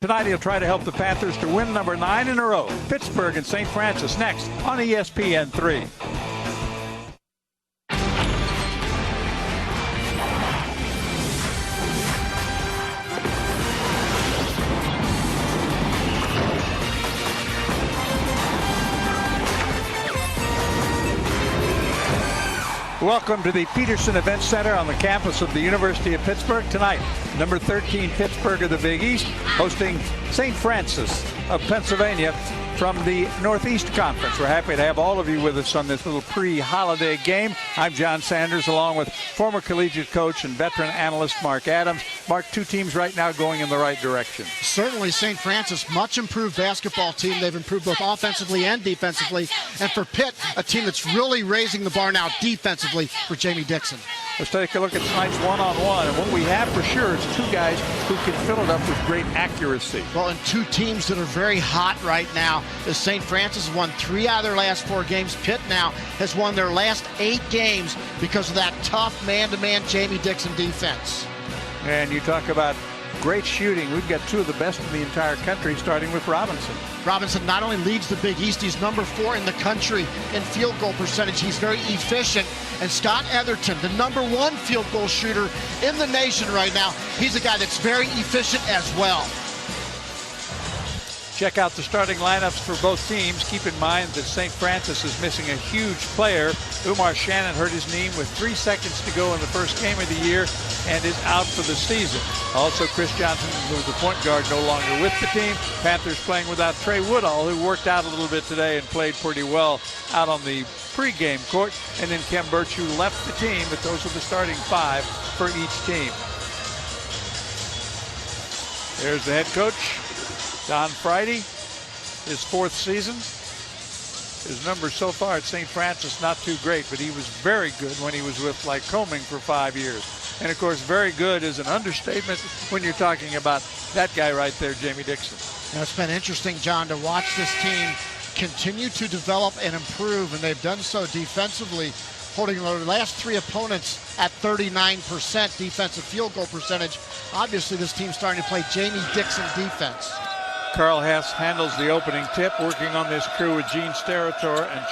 Tonight he'll try to help the Panthers to win number 9 in a row. Pittsburgh and St. Francis next on ESPN3. Welcome to the Peterson Event Center on the campus of the University of Pittsburgh. Tonight, number 13 Pittsburgh of the Big East hosting St. Francis of Pennsylvania from the Northeast Conference. We're happy to have all of you with us on this little pre-holiday game. I'm John Sanders along with former collegiate coach and veteran analyst Mark Adams. Mark, two teams right now going in the right direction. Certainly St. Francis, much improved basketball team. They've improved both offensively and defensively. And for Pitt, a team that's really raising the bar now defensively for Jamie Dixon. Let's take a look at tonight's one-on-one. And what we have for sure is two guys who can fill it up with great accuracy. Well, and two teams that are very hot right now. The St. Francis has won 3 out of their last 4 games. Pitt now has won their last 8 games because of that tough man-to-man Jamie Dixon defense. And you talk about great shooting. We've got 2 of the best in the entire country, starting with Robinson. Robinson not only leads the Big East, he's number 4 in the country in field goal percentage. He's very efficient. And Scott Etherton, the number 1 field goal shooter in the nation right now, he's a guy that's very efficient as well. Check out the starting lineups for both teams. Keep in mind that St. Francis is missing a huge player. Umar Shannon hurt his knee with 3 seconds to go in the first game of the year and is out for the season. Also, Chris Johnson, who's the point guard, no longer with the team. Panthers playing without Trey Woodall, who worked out a little bit today and played pretty well out on the pregame court. And then Kem Birch, who left the team, but those are the starting 5 for each team. There's the head coach, Don Friday, his 4th season. His numbers so far at St. Francis not too great, but he was very good when he was with Lycoming for 5 years. And of course, very good is an understatement when you're talking about that guy right there, Jamie Dixon. Now, it's been interesting, John, to watch this team continue to develop and improve, and they've done so defensively, holding their last 3 opponents at 39% defensive field goal percentage. Obviously, this team's starting to play Jamie Dixon defense. Carl Hess handles the opening tip, working on this crew with Gene Sterator and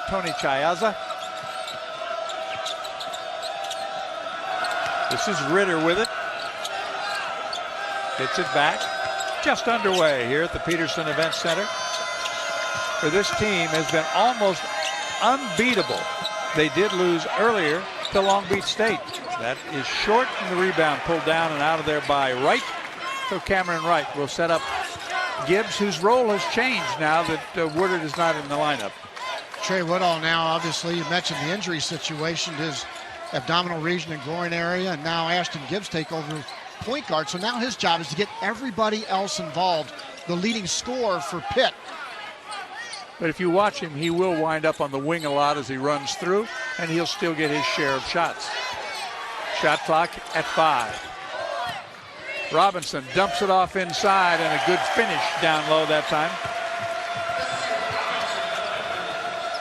Tony Chiazza. This is Ritter with it. Gets it back. Just underway here at the Peterson Event Center. For this team has been almost unbeatable. They did lose earlier to Long Beach State. That is short, and the rebound pulled down and out of there by Wright. So Cameron Wright will set up Gibbs, whose role has changed now that Woodard is not in the lineup. Trey Woodall now, obviously, you mentioned the injury situation, his abdominal region and groin area, and now Ashton Gibbs take over point guard. So now his job is to get everybody else involved, the leading scorer for Pitt. But if you watch him, he will wind up on the wing a lot as he runs through, and he'll still get his share of shots. Shot clock at 5. Robinson dumps it off inside, and a good finish down low that time.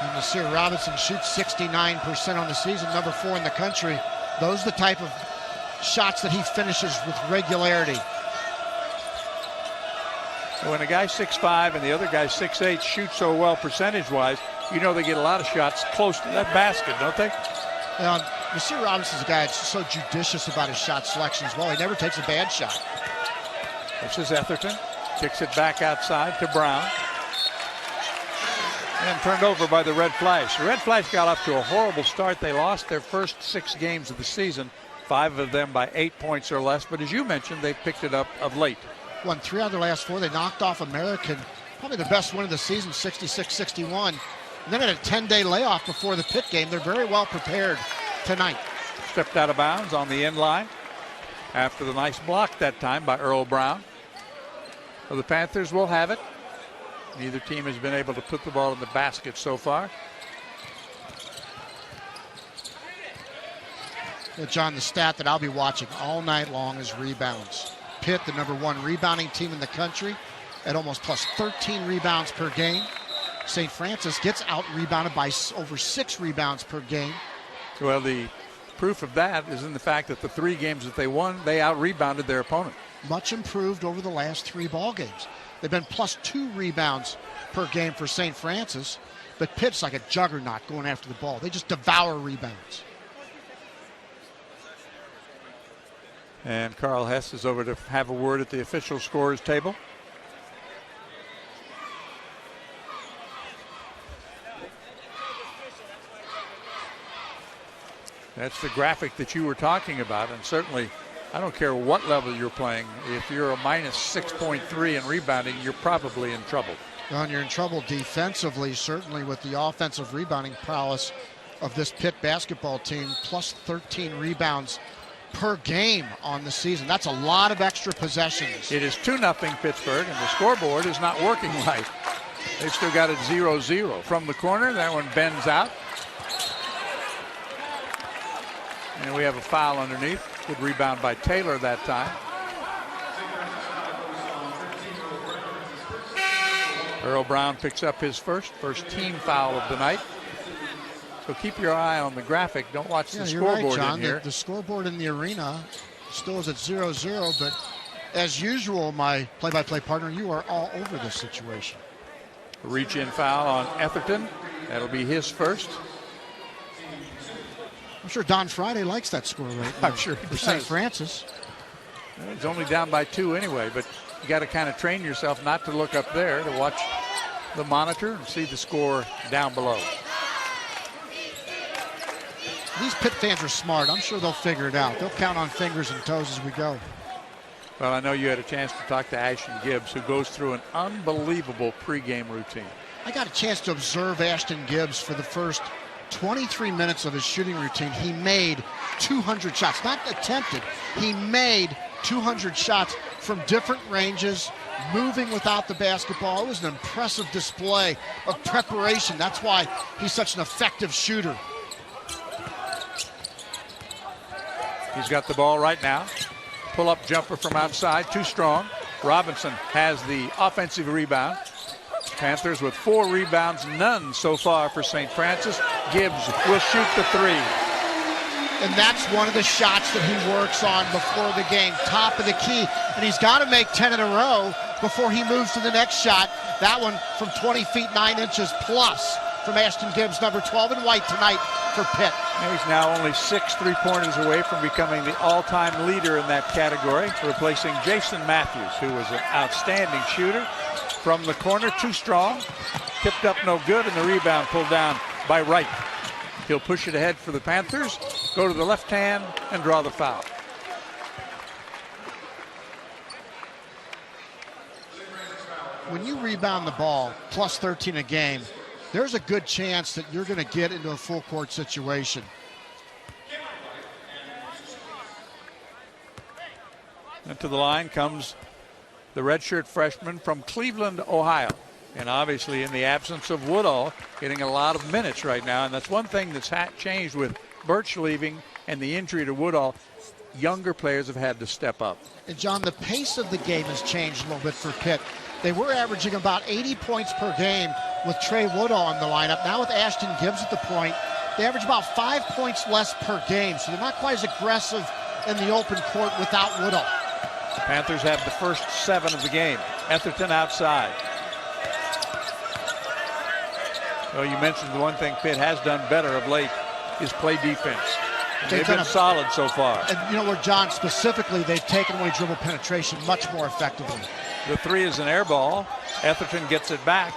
And Nasir Robinson shoots 69% on the season, number 4 in the country. Those are the type of shots that he finishes with regularity. When a guy 6'5" and the other guy 6'8" shoot so well percentage-wise, you know they get a lot of shots close to that basket, don't they? Nasir Robinson's a guy that's so judicious about his shot selection as well. He never takes a bad shot. This is Etherton. Kicks it back outside to Brown. And turned over by the Red Flash. The Red Flash got off to a horrible start. They lost their first 6 games of the season, 5 of them by 8 points or less. But as you mentioned, they picked it up of late. Won 3 out of their last 4. They knocked off American, probably the best win of the season, 66-61. And then had a 10-day layoff before the Pitt game. They're very well prepared tonight. Stepped out of bounds on the end line after the nice block that time by Earl Brown. So the Panthers will have it. Neither team has been able to put the ball in the basket so far. John, the stat that I'll be watching all night long is rebounds. Pitt, the number 1 rebounding team in the country, at almost plus 13 rebounds per game. St. Francis gets out-rebounded by over 6 rebounds per game. Well, the proof of that is in the fact that the 3 games that they won, they out-rebounded their opponent. Much improved over the last 3 ball games. They've been +2 rebounds per game for St. Francis, but Pitt's like a juggernaut going after the ball. They just devour rebounds. And Carl Hess is over to have a word at the official scorers table. That's the graphic that you were talking about, and certainly I don't care what level you're playing. If you're a -6.3 in rebounding, you're probably in trouble. Well, you're in trouble defensively, certainly with the offensive rebounding prowess of this Pitt basketball team, +13 rebounds per game on the season. That's a lot of extra possessions. It is 2-0 Pittsburgh, and the scoreboard is not working right. They've still got it 0-0. From the corner, that one bends out. And we have a foul underneath. Good rebound by Taylor that time. Earl Brown picks up his first team foul of the night. So keep your eye on the graphic. Don't watch the scoreboard right, John. in here. The scoreboard in the arena still is at 0-0, but as usual, my play-by-play partner, you are all over this situation. A reach-in foul on Etherton. That'll be his first. I'm sure Don Friday likes that score right now. I'm sure he for St. does. Francis. It's only down by 2 anyway, but you got to kind of train yourself not to look up there, to watch the monitor and see the score down below. These Pitt fans are smart. I'm sure they'll figure it out. They'll count on fingers and toes as we go. Well, I know you had a chance to talk to Ashton Gibbs, who goes through an unbelievable pregame routine. I got a chance to observe Ashton Gibbs for the first 23 minutes of his shooting routine. He made 200 shots, not attempted. He made 200 shots from different ranges, moving without the basketball. It was an impressive display of preparation. That's why he's such an effective shooter. He's got the ball right now. Pull-up jumper from outside, too strong. Robinson has the offensive rebound. Panthers with 4 rebounds, none so far for St. Francis. Gibbs will shoot the 3. And that's one of the shots that he works on before the game, top of the key. And he's got to make 10 in a row before he moves to the next shot. That one from 20 feet 9 inches plus from Ashton Gibbs, number 12 in white tonight for Pitt. He's now only 6 3-pointers away from becoming the all-time leader in that category, replacing Jason Matthews, who was an outstanding shooter. From the corner, too strong. Tipped up no good, and the rebound pulled down by Wright. He'll push it ahead for the Panthers, go to the left hand, and draw the foul. When you rebound the ball, plus 13 a game, there's a good chance that you're going to get into a full court situation. And to the line comes the redshirt freshman from Cleveland, Ohio. And obviously in the absence of Woodall, getting a lot of minutes right now. And that's one thing that's changed with Birch leaving and the injury to Woodall. Younger players have had to step up. And John, the pace of the game has changed a little bit for Pitt. They were averaging about 80 points per game with Trey Woodall in the lineup. Now with Ashton Gibbs at the point, they average about 5 points less per game. So they're not quite as aggressive in the open court without Woodall. Panthers have the first 7 of the game. Etherton outside. Well, you mentioned the one thing Pitt has done better of late is play defense. They've been solid so far. And you know where, John, specifically, they've taken away dribble penetration much more effectively. The 3 is an air ball. Etherton gets it back.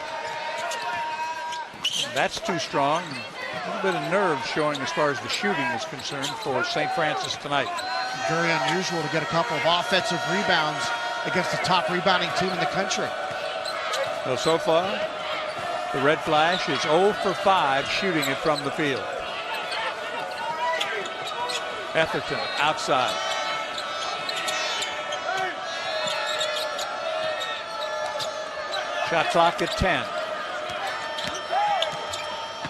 That's too strong. A little bit of nerve showing as far as the shooting is concerned for St. Francis tonight. Very unusual to get a couple of offensive rebounds against the top rebounding team in the country. So far, the Red Flash is 0 for 5 shooting it from the field. Etherton outside. Shot clock at 10.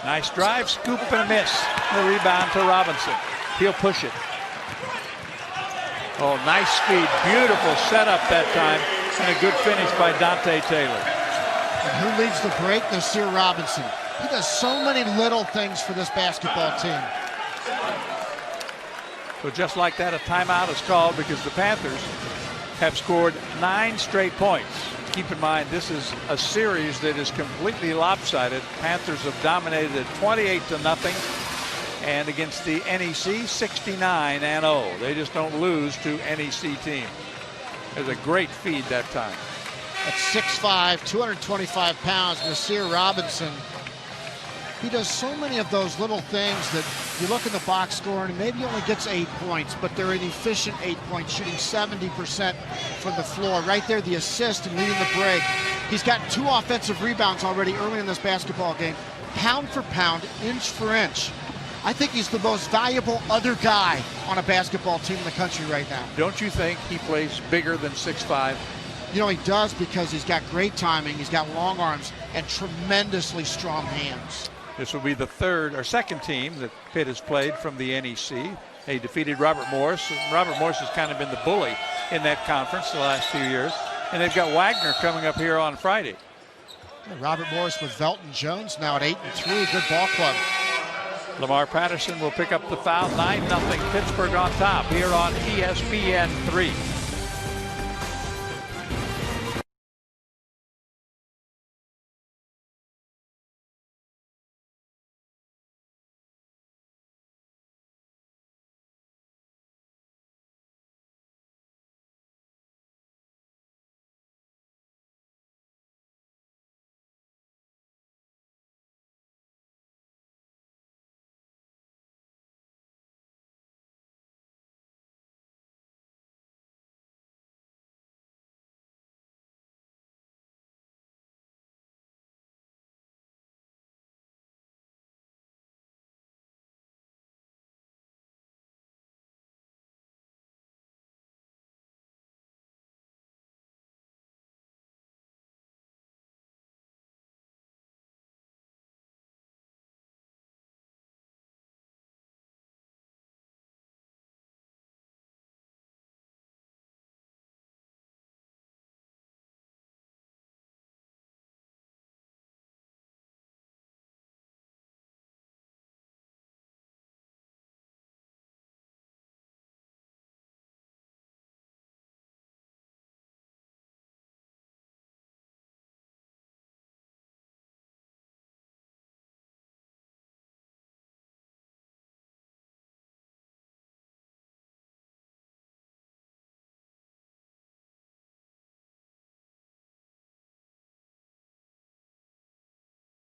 Nice drive, scoop and a miss. The rebound to Robinson. He'll push it. Oh, nice speed. Beautiful setup that time. And a good finish by Dante Taylor. And who leads the break? Nasir Robinson. He does so many little things for this basketball team. So just like that, a timeout is called because the Panthers have scored 9 straight points. Keep in mind, this is a series that is completely lopsided. Panthers have dominated at 28-0, and against the NEC, 69-0. They just don't lose to NEC team. There's a great feed that time. At 6'5", 225 pounds, Nasir Robinson. He does so many of those little things that you look in the box score and maybe he only gets 8 points, but they're an efficient 8 points, shooting 70% from the floor. Right there, the assist and leading the break. He's gotten 2 offensive rebounds already early in this basketball game. Pound for pound, inch for inch. I think he's the most valuable other guy on a basketball team in the country right now. Don't you think he plays bigger than 6'5"? You know, he does because he's got great timing, he's got long arms, and tremendously strong hands. This will be the second team that Pitt has played from the NEC. They defeated Robert Morris. Robert Morris has kind of been the bully in that conference the last few years. And they've got Wagner coming up here on Friday. Robert Morris with Velton Jones now at 8-3. Good ball club. Lamar Patterson will pick up the foul. 9-0 Pittsburgh on top here on ESPN 3.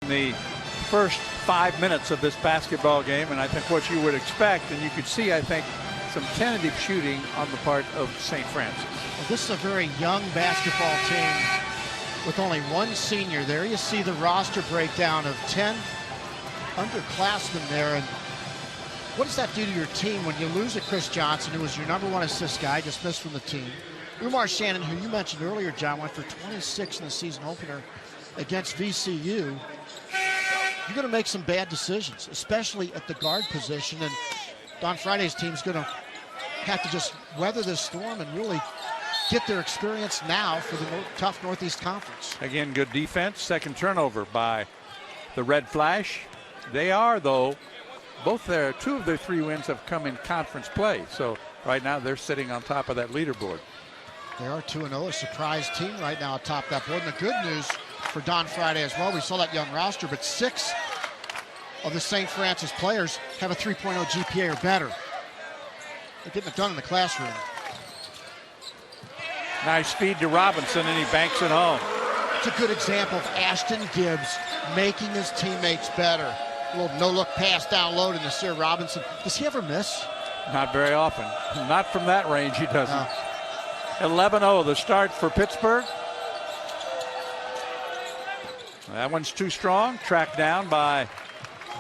The first 5 minutes of this basketball game, and I think what you would expect, and you could see, I think, some tentative shooting on the part of St. Francis. Well, this is a very young basketball team with only 1 senior there. You see the roster breakdown of 10 underclassmen there. And what does that do to your team when you lose a Chris Johnson, who was your #1 assist guy, dismissed from the team? Umar Shannon, who you mentioned earlier, John, went for 26 in the season opener against VCU. You're going to make some bad decisions, especially at the guard position. And Don Friday's team's going to have to just weather this storm and really get their experience now for the tough Northeast Conference. Again, good defense. Second turnover by the Red Flash. They are, though, two of their 3 wins have come in conference play. So right now they're sitting on top of that leaderboard. They are 2-0, a surprise team right now atop that board. And the good news for Don Friday as well, we saw that young roster, but 6 of the St. Francis players have a 3.0 GPA or better. They're getting it done in the classroom. Nice feed to Robinson, and he banks it home. It's a good example of Ashton Gibbs making his teammates better. A little no-look pass down low to Nasir Robinson. Does he ever miss? Not very often. Not from that range, he doesn't. 11-0, the start for Pittsburgh. That one's too strong. Tracked down by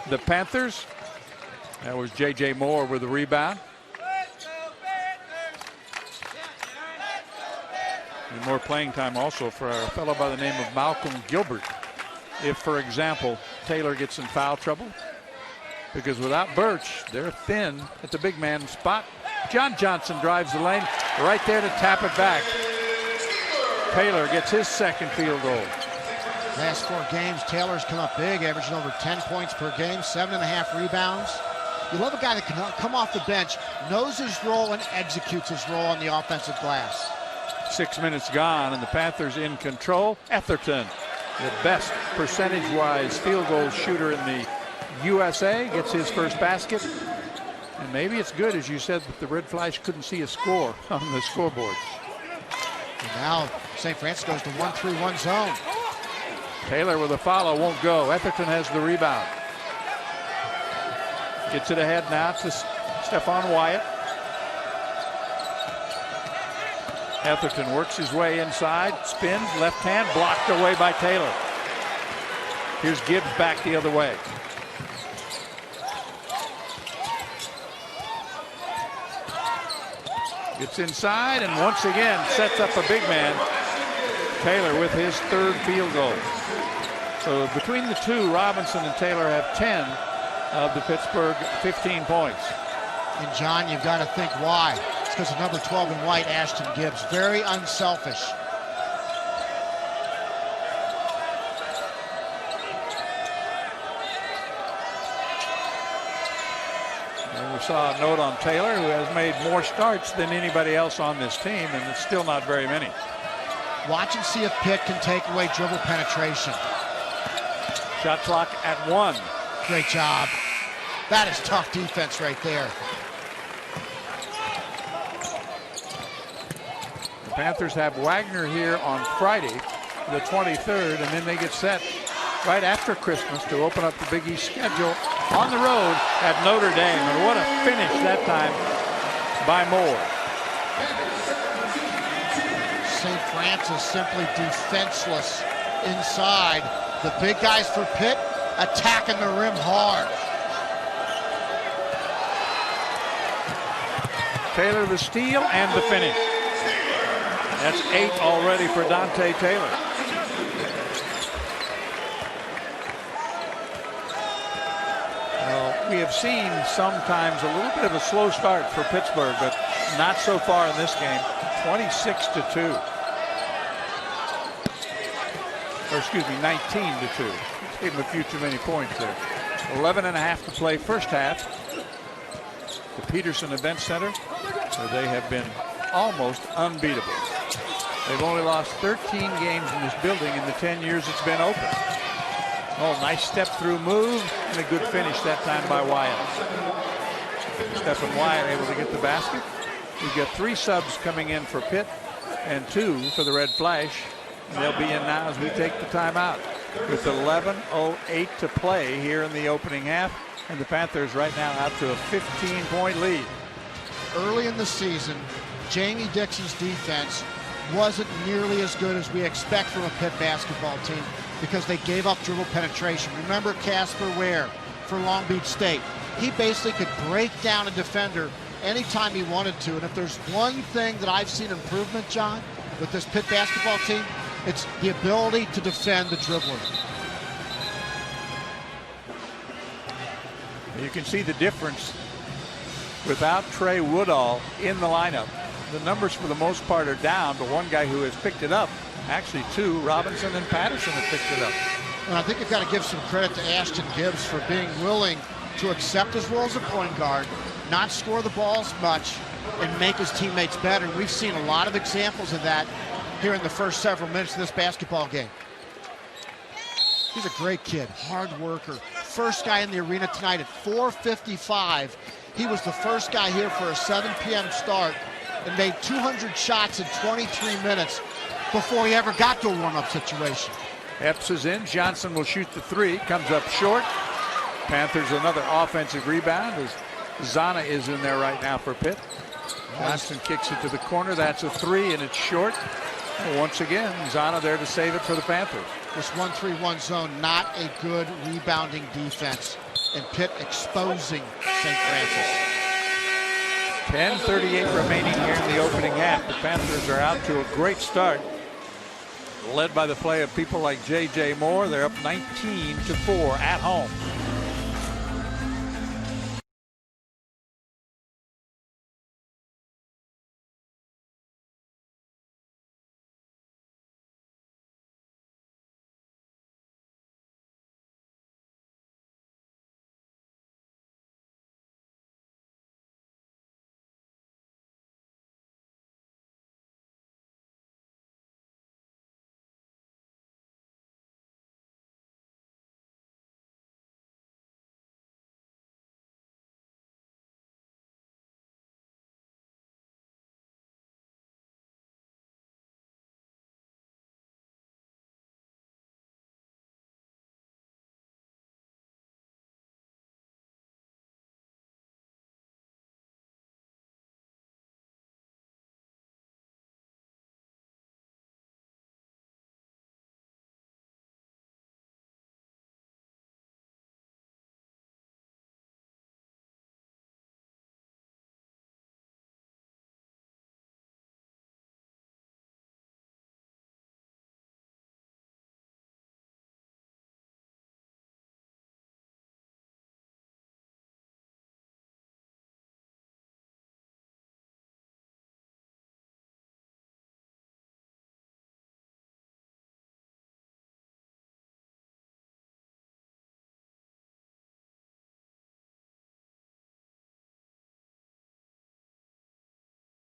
the Panthers. That was J.J. Moore with the rebound. And more playing time also for a fellow by the name of Malcolm Gilbert. If, for example, Taylor gets in foul trouble. Because without Birch, they're thin at the big man spot. John Johnson drives the lane right there to tap it back. Taylor gets his second field goal. Last 4 games, Taylor's come up big, averaging over 10 points per game, 7.5 rebounds. You love a guy that can come off the bench, knows his role, and executes his role on the offensive glass. 6 minutes gone, and the Panthers in control. Etherton, the best percentage-wise field goal shooter in the USA, gets his first basket. And maybe it's good, as you said, that the Red Flash couldn't see a score on the scoreboard. And now St. Francis goes to 1-3-1 zone. Taylor with a follow, won't go. Etherton has the rebound. Gets it ahead now to Stephon Wyatt. Etherton works his way inside, spins, left hand, blocked away by Taylor. Here's Gibbs back the other way. Gets inside and once again sets up a big man. Taylor with his third field goal. So between the two, Robinson and Taylor have 10 of the Pittsburgh 15 points. And John, you've got to think why. It's because of number 12 in white, Ashton Gibbs. Very unselfish. And we saw a note on Taylor, who has made more starts than anybody else on this team, and it's still not very many. Watch and see if Pitt can take away dribble penetration. Shot clock at 1. Great job. That is tough defense right there. The Panthers have Wagner here on Friday, the 23rd, and then they get set right after Christmas to open up the Big East schedule on the road at Notre Dame. And what a finish that time by Moore. St. Francis simply defenseless inside. The big guys for Pitt attacking the rim hard. Taylor the steal and the finish. That's 8 already for Dante Taylor. Well, we have seen sometimes a little bit of a slow start for Pittsburgh, but not so far in this game. 26-2. Or excuse me, 19-2. Gave him a few too many points there. 11 and a half to play first half. The Peterson Event Center, where they have been almost unbeatable. They've only lost 13 games in this building in the 10 years it's been open. Oh, nice step through move and a good finish that time by Wyatt. Stephon Wyatt able to get the basket. We've got 3 subs coming in for Pitt and 2 for the Red Flash. And they'll be in now as we take the timeout. With 11:08 to play here in the opening half. And the Panthers right now out to a 15-point lead. Early in the season, Jamie Dixon's defense wasn't nearly as good as we expect from a Pitt basketball team because they gave up dribble penetration. Remember Casper Ware for Long Beach State. He basically could break down a defender anytime he wanted to. And if there's one thing that I've seen improvement, John, with this Pitt basketball team, it's the ability to defend the dribbler. You can see the difference without Trey Woodall in the lineup. The numbers for the most part are down, but one guy who has picked it up, actually 2, Robinson and Patterson have picked it up. And I think you've got to give some credit to Ashton Gibbs for being willing to accept his role as a point guard, not score the ball as much, and make his teammates better. We've seen a lot of examples of that here in the first several minutes of this basketball game. He's a great kid, hard worker. First guy in the arena tonight at 4:55. He was the first guy here for a 7 p.m. start and made 200 shots in 23 minutes before he ever got to a warm-up situation. Epps is in. Johnson will shoot the 3. Comes up short. Panthers another offensive rebound as Zana is in there right now for Pitt. Johnson kicks it to the corner. That's a 3 and it's short. And once again, Zana there to save it for the Panthers. This 1-3-1 zone, not a good rebounding defense. And Pitt exposing St. Francis. 10:38 remaining here in the opening half. The Panthers are out to a great start. Led by the play of people like J.J. Moore. They're up 19-4 at home.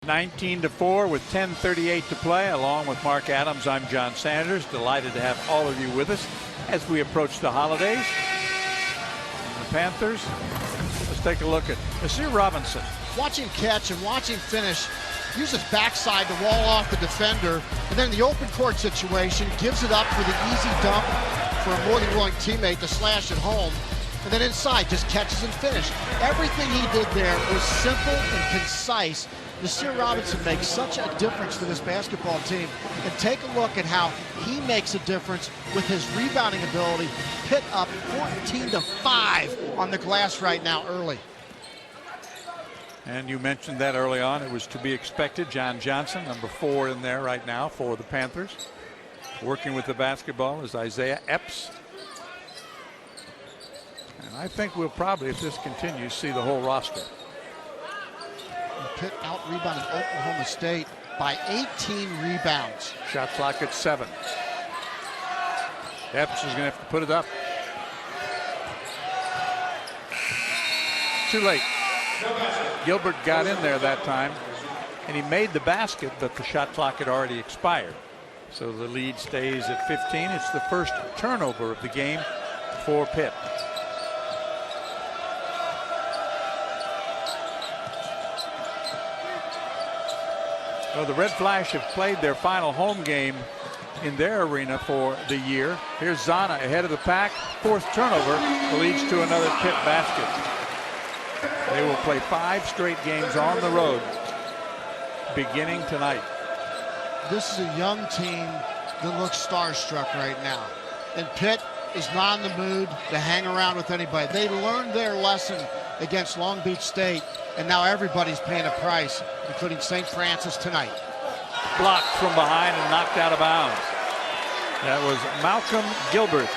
19-4 with 10:38 to play. Along with Mark Adams, I'm John Sanders. Delighted to have all of you with us as we approach the holidays. And the Panthers, let's take a look at Nasir Robinson. Watch him catch and watch him finish. Use his backside to wall off the defender. And then in the open court situation, gives it up for the easy dump for a more than willing teammate to slash it home. And then inside, just catches and finish. Everything he did there was simple and concise. Nasir Robinson makes such a difference to this basketball team. And take a look at how he makes a difference with his rebounding ability. Pitt up 14-5 on the glass right now early. And you mentioned that early on. It was to be expected. John Johnson, number 4 in there right now for the Panthers. Working with the basketball is Isaiah Epps. And I think we'll probably, if this continues, see the whole roster. Pitt out-rebounded Oklahoma State by 18 rebounds. Shot clock at 7. Epps is going to have to put it up. Too late. Gilbert got in there that time, and he made the basket, but the shot clock had already expired. So the lead stays at 15. It's the first turnover of the game for Pitt. Well, the Red Flash have played their final home game in their arena for the year. Here's Zana ahead of the pack. 4th turnover leads to another Pitt basket. They will play 5 straight games on the road beginning tonight. This is a young team that looks starstruck right now. And Pitt is not in the mood to hang around with anybody. They learned their lesson against Long Beach State, and now everybody's paying a price, including St. Francis tonight. Blocked from behind and knocked out of bounds. That was Malcolm Gilbert,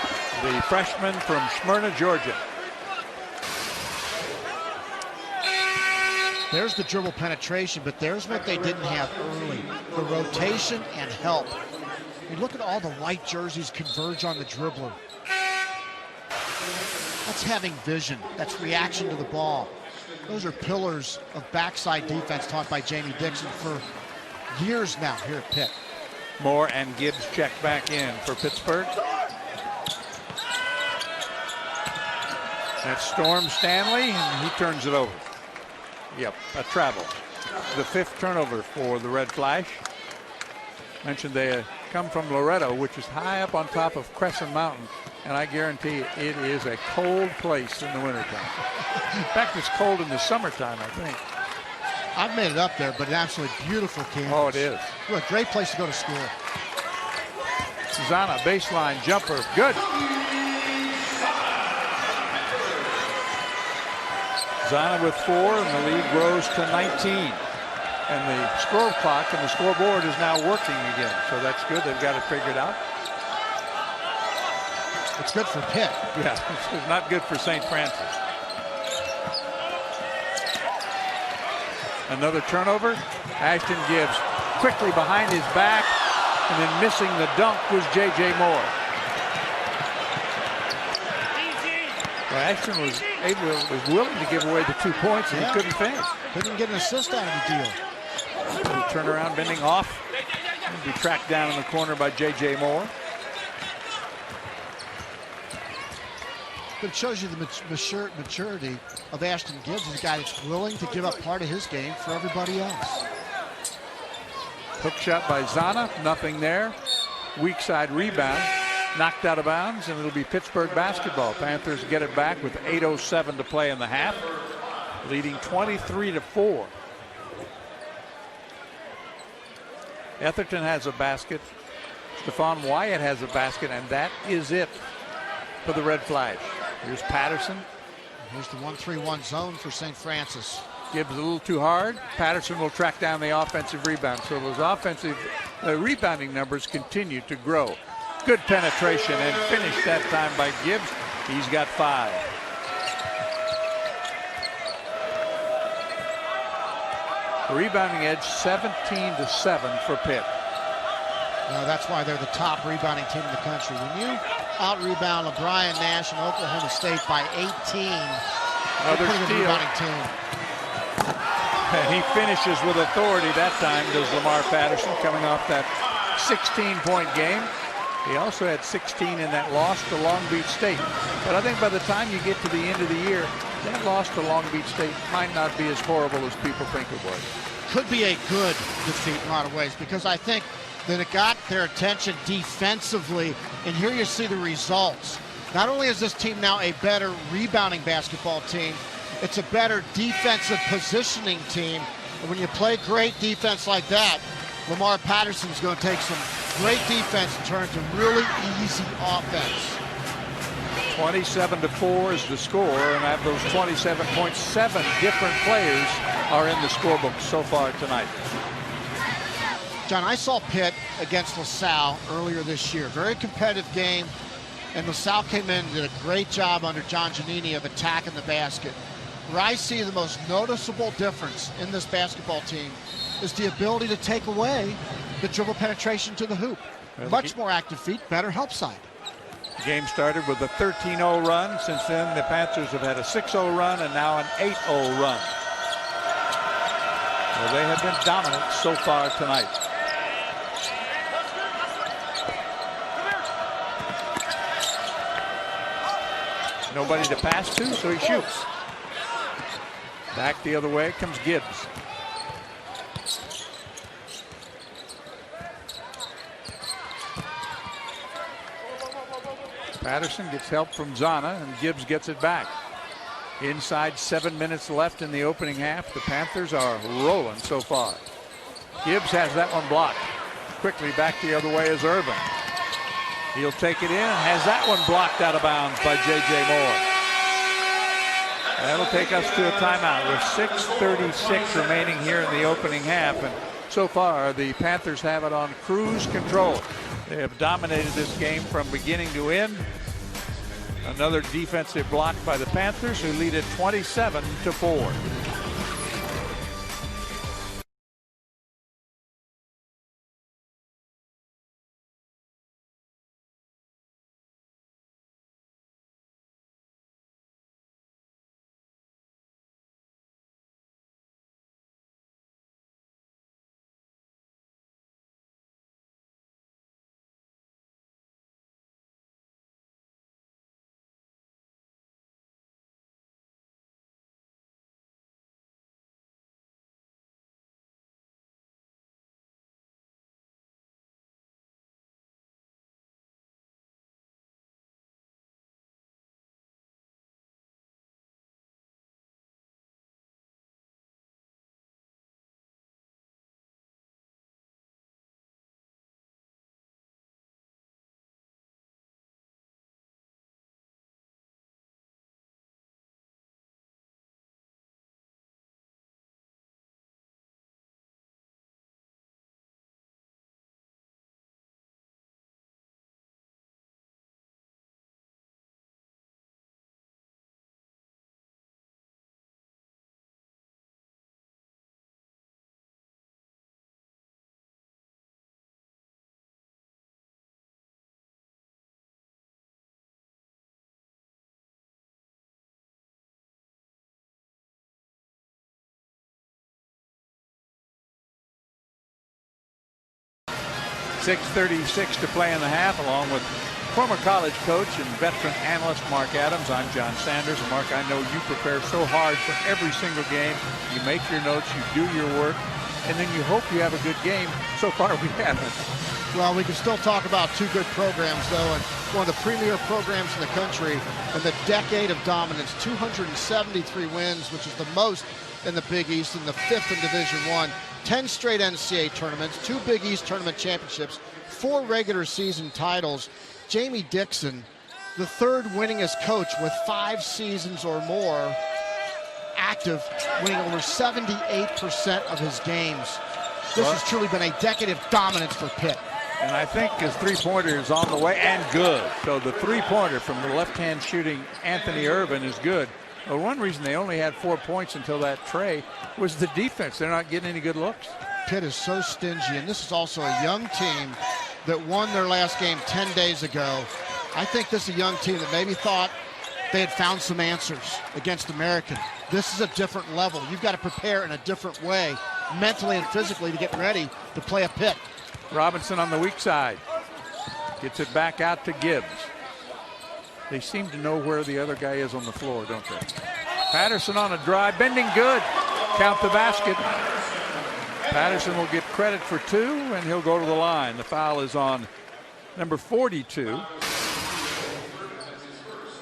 the freshman from Smyrna, Georgia. There's the dribble penetration, but there's what they didn't have early, the rotation and help. You look at all the white jerseys converge on the dribbler. That's having vision. That's reaction to the ball. Those are pillars of backside defense taught by Jamie Dixon for years now here at Pitt. Moore and Gibbs check back in for Pittsburgh. That's Storm Stanley, and he turns it over. Yep, a travel. The 5th turnover for the Red Flash. Mentioned they come from Loretto, which is high up on top of Crescent Mountain, and I guarantee it is a cold place in the wintertime. In fact, it's cold in the summertime, I think. I've made it up there, but an absolutely beautiful campus. Oh, it is. What a great place to go to school. Zana, baseline jumper, good. Zana with 4, and the lead grows to 19. And the score clock and the scoreboard is now working again, so that's good. They've got it figured out. It's good for Pitt. Yeah, it's not good for St. Francis. Another turnover. Ashton Gibbs quickly behind his back, and then missing the dunk was J.J. Moore. Well, Ashton was willing to give away the 2 points, and he couldn't finish. Couldn't get an assist out of the deal. Turnaround, bending off. Be tracked down in the corner by J.J. Moore. But it shows you the maturity of Ashton Gibbs. He's a guy that's willing to give up part of his game for everybody else. Hook shot by Zana, nothing there. Weak side rebound, knocked out of bounds, and it'll be Pittsburgh basketball. Panthers get it back with 8:07 to play in the half, leading 23-4. Etherton has a basket. Stephon Wyatt has a basket, and that is it for the Red Flash. Here's Patterson. Here's the 1-3-1 zone for St. Francis. Gibbs a little too hard. Patterson will track down the offensive rebound. So those offensive rebounding numbers continue to grow. Good penetration and finished that time by Gibbs. He's got 5. Rebounding edge 17-7 for Pitt. That's why they're the top rebounding team in the country. When you out-rebound LeBron Nash and Oklahoma State by 18, another pretty good steal. rebounding team. And he finishes with authority that time, does Lamar Patterson, coming off that 16-point game. He also had 16 in that loss to Long Beach State. But I think by the time you get to the end of the year, that loss to Long Beach State might not be as horrible as people think it was. Could be a good defeat in a lot of ways, because I think that it got their attention defensively, and here you see the results. Not only is this team now a better rebounding basketball team, it's a better defensive positioning team. And when you play great defense like that, Lamar Patterson's going to take some great defense and turn it to really easy offense. 27-4 is the score, and of those 27.7 different players are in the scorebook so far tonight. John, I saw Pitt against LaSalle earlier this year. Very competitive game, and LaSalle came in and did a great job under John Giannini of attacking the basket. Where I see the most noticeable difference in this basketball team is the ability to take away the dribble penetration to the hoop. Much more active feet, better help side. The game started with a 13-0 run. Since then, the Panthers have had a 6-0 run and now an 8-0 run. Well, they have been dominant so far tonight. Nobody to pass to, so he shoots. Back the other way comes Gibbs. Patterson gets help from Zana, and Gibbs gets it back. Inside 7 minutes left in the opening half. The Panthers are rolling so far. Gibbs has that one blocked. Quickly back the other way is Irvin. He'll take it in, has that one blocked out of bounds by J.J. Moore. That'll take us to a timeout with 6:36 remaining here in the opening half. And so far, the Panthers have it on cruise control. They have dominated this game from beginning to end. Another defensive block by the Panthers, who lead it 27-4. .36 to play in the half, along with former college coach and veteran analyst Mark Adams. I'm John Sanders. And Mark, I know you prepare so hard for every single game. You make your notes, you do your work, and then you hope you have a good game. So far, we haven't. Well, we can still talk about two good programs, though, and one of the premier programs in the country in the decade of dominance. 273 wins, which is the most in the Big East, and the 5th in Division I. 10 straight NCAA tournaments, 2 Big East tournament championships, 4 regular season titles. Jamie Dixon, the 3rd winningest coach with 5 seasons or more active, winning over 78% of his games. This has truly been a decade of dominance for Pitt. And I think his three-pointer is on the way, and good. So the three-pointer from the left-hand shooting Anthony Irvin is good. Well, one reason they only had 4 points until that tray was the defense. They're not getting any good looks. Pitt is so stingy, and this is also a young team that won their last game 10 days ago. I think this is a young team that maybe thought they had found some answers against American. This is a different level. You've got to prepare in a different way, mentally and physically, to get ready to play a Pitt. Robinson on the weak side. Gets it back out to Gibbs. They seem to know where the other guy is on the floor, don't they? Patterson on a drive, bending good. Count the basket. Patterson will get credit for 2, and he'll go to the line. The foul is on number 42.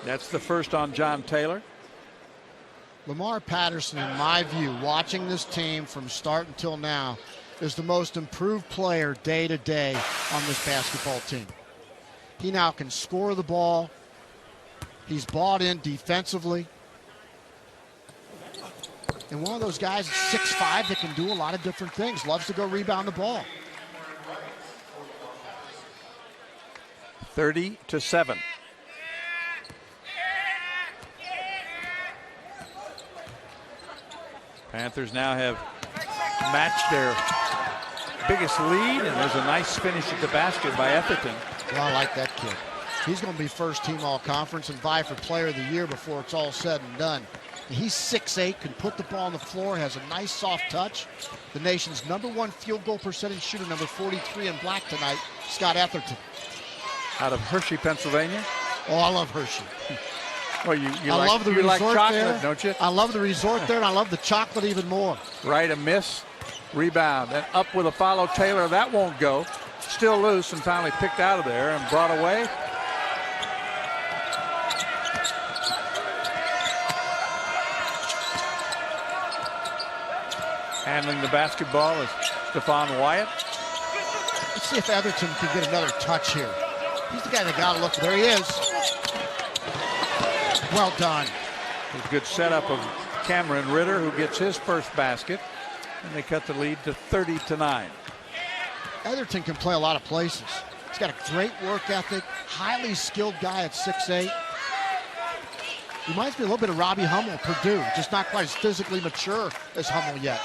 That's the first on John Taylor. Lamar Patterson, in my view, watching this team from start until now, is the most improved player day to day on this basketball team. He now can score the ball. He's bought in defensively. And one of those guys, 6'5", that can do a lot of different things. Loves to go rebound the ball. 30-7. Panthers now have matched their biggest lead, and there's a nice finish at the basket by Etherton. Well, I like that kid. He's going to be first team all-conference and vie for player of the year before it's all said and done. And he's 6'8", can put the ball on the floor, has a nice soft touch. The nation's #1 field goal percentage shooter, number 43 in black tonight, Scott Etherton. Out of Hershey, Pennsylvania. Oh, I love Hershey. Well, you I love the you like resort chocolate, there. don't you? I love the resort there, and I love the chocolate even more. Right, a miss. Rebound. And up with a follow. Taylor, that won't go. Still loose and finally picked out of there and brought away. Handling the basketball is Stephon Wyatt. Let's see if Etherton can get another touch here. He's the guy that got to look. There he is. Well done. A good setup of Cameron Ritter, who gets his first basket. And they cut the lead to 30-9. Etherton can play a lot of places. He's got a great work ethic, highly skilled guy at 6'8". Reminds me a little bit of Robbie Hummel, Purdue, just not quite as physically mature as Hummel yet.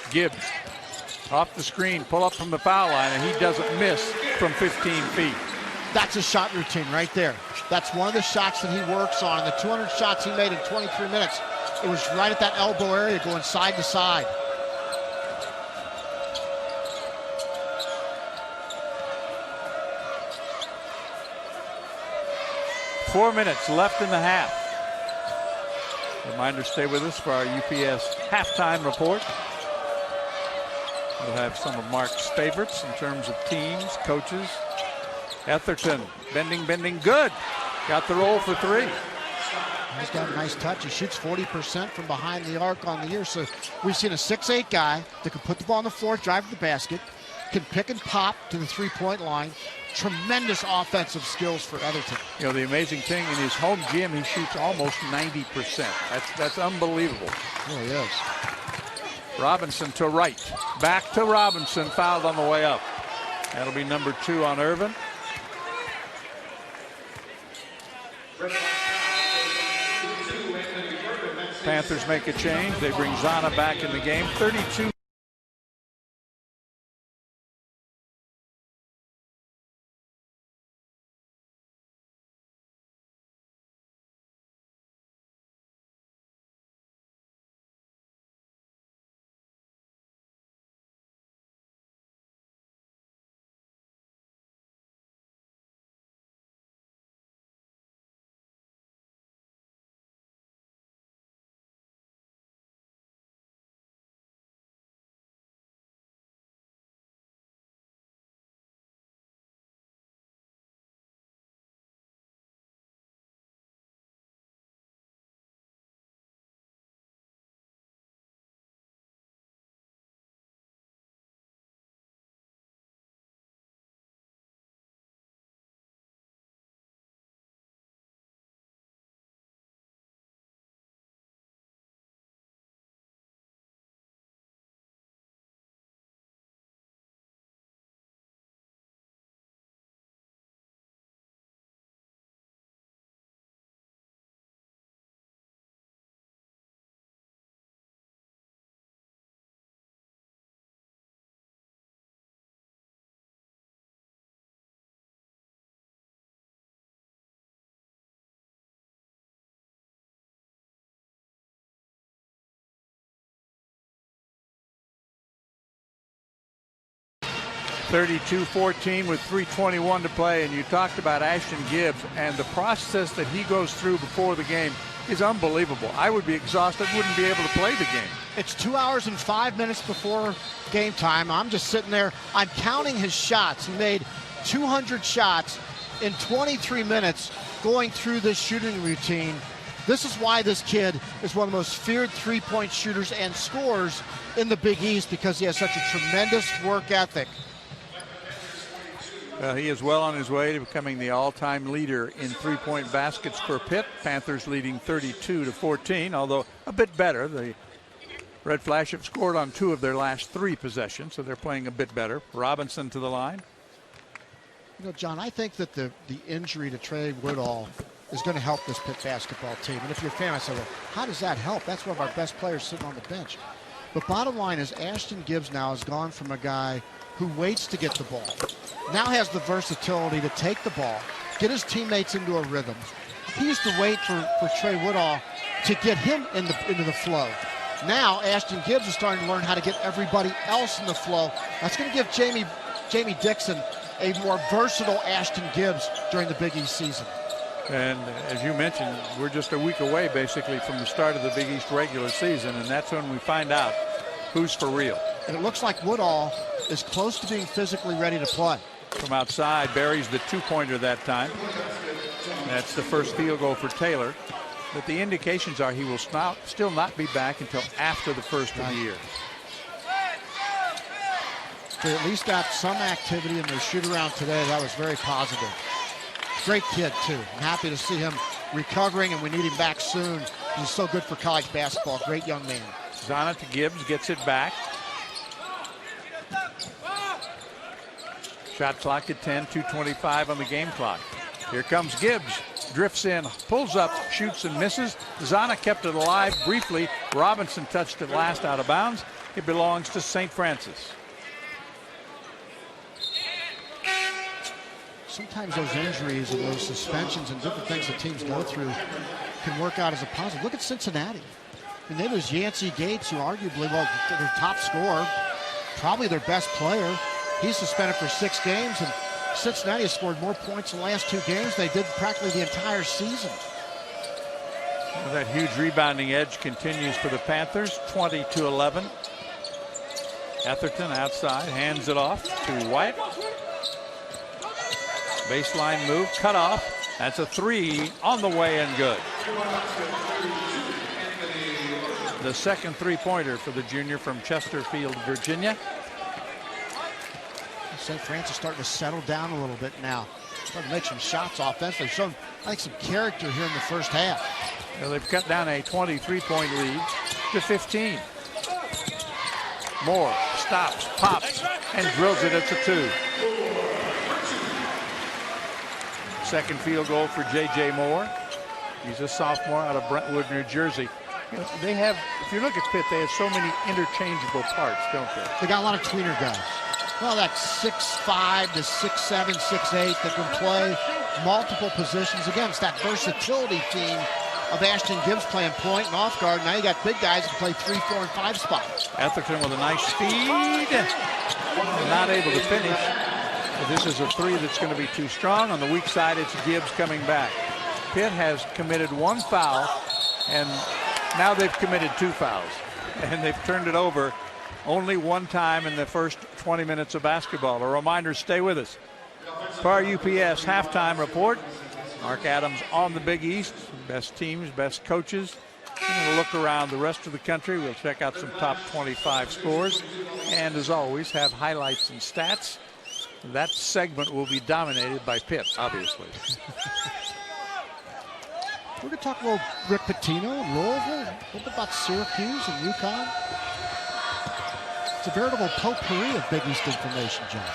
Gibbs off the screen, pull up from the foul line, and he doesn't miss from 15 feet. That's a shot routine right there. That's one of the shots that he works on. The 200 shots he made in 23 minutes, it was right at that elbow area going side to side. Four minutes left in the half. Reminder, stay with us for our UPS halftime report. We'll have some of Mark's favorites in terms of teams, coaches. Etherton, bending, good. Got the roll for 3. He's got a nice touch. He shoots 40% from behind the arc on the year. So we've seen a 6'8" guy that can put the ball on the floor, drive to the basket, can pick and pop to the three-point line. Tremendous offensive skills for Etherton. You know, the amazing thing, in his home gym, he shoots almost 90%. That's unbelievable. It really is. Robinson to right. Back to Robinson, fouled on the way up. That'll be number 2 on Irvin. Panthers make a change. They bring Zana back in the game. 32 32-14 with 3:21 to play, and you talked about Ashton Gibbs, and the process that he goes through before the game is unbelievable. I would be exhausted, wouldn't be able to play the game. It's 2 hours and 5 minutes before game time. I'm just sitting there. I'm counting his shots. He made 200 shots in 23 minutes going through this shooting routine. This is why this kid is one of the most feared three-point shooters and scorers in the Big East, because he has such a tremendous work ethic. He is well on his way to becoming the all-time leader in three-point baskets for Pitt. Panthers leading 32-14, although a bit better. The Red Flash have scored on 2 of their last 3 possessions, so they're playing a bit better. Robinson to the line. You know, John, I think that the injury to Trey Woodall is going to help this Pitt basketball team. And if you're a fan, I say, well, how does that help? That's one of our best players sitting on the bench. But bottom line is Ashton Gibbs now has gone from a guy who waits to get the ball, now has the versatility to take the ball, get his teammates into a rhythm. He used to wait for Trey Woodall to get him into the flow. Now Ashton Gibbs is starting to learn how to get everybody else in the flow. That's going to give Jamie Dixon a more versatile Ashton Gibbs during the Big East season. And as you mentioned, we're just a week away basically from the start of the Big East regular season, and that's when we find out who's for real. And it looks like Woodall is close to being physically ready to play. From outside, buries the two-pointer that time. That's the first field goal for Taylor. But the indications are he will still not be back until after the first of the year. They at least got some activity in their shoot-around today. That was very positive. Great kid, too. I'm happy to see him recovering, and we need him back soon. He's so good for college basketball. Great young man. Zana to Gibbs, gets it back. Shot clock at 10, 2:25 on the game clock. Here comes Gibbs. Drifts in, pulls up, shoots and misses. Zana kept it alive briefly. Robinson touched it last out of bounds. It belongs to St. Francis. Sometimes those injuries and those suspensions and different things that teams go through can work out as a positive. Look at Cincinnati. I mean, they lose Yancey Gates, who arguably, well, their top scorer, probably their best player. He's suspended for 6 games, and Cincinnati has scored more points in the last 2 games than they did practically the entire season. Well, that huge rebounding edge continues for the Panthers, 20-11. Etherton outside, hands it off to White. Baseline move, cut off. That's a 3 on the way and good. The second three-pointer for the junior from Chesterfield, Virginia. St. Francis starting to settle down a little bit now. Starting to make some shots offensively. They've shown, I think, some character here in the first half. Well, they've cut down a 23-point lead to 15. Moore stops, pops, and drills it. It's a 2. Second field goal for J.J. Moore. He's a sophomore out of Brentwood, New Jersey. You know, they have, if you look at Pitt, they have so many interchangeable parts, don't they? They got a lot of tweener guys. Well, that's 6'5" to 6'7", 6'8" that can play multiple positions. Again, it's that versatility theme of Ashton Gibbs playing point and off guard. Now you got big guys that play 3, 4, and 5 spots. Etherton with a nice speed. Not able to finish. But this is a 3 that's going to be too strong. On the weak side, it's Gibbs coming back. Pitt has committed 1 foul, and now they've committed 2 fouls. And they've turned it over only 1 time in the first 20 minutes of basketball. A reminder, stay with us. For our UPS halftime report, Mark Adams on the Big East. Best teams, best coaches. And we'll look around the rest of the country. We'll check out some top 25 scores. And as always, have highlights and stats. That segment will be dominated by Pitt, obviously. We're going to talk a little Rick Pitino and Louisville. A little bit about Syracuse and UConn. It's a veritable potpourri of Big East information, John.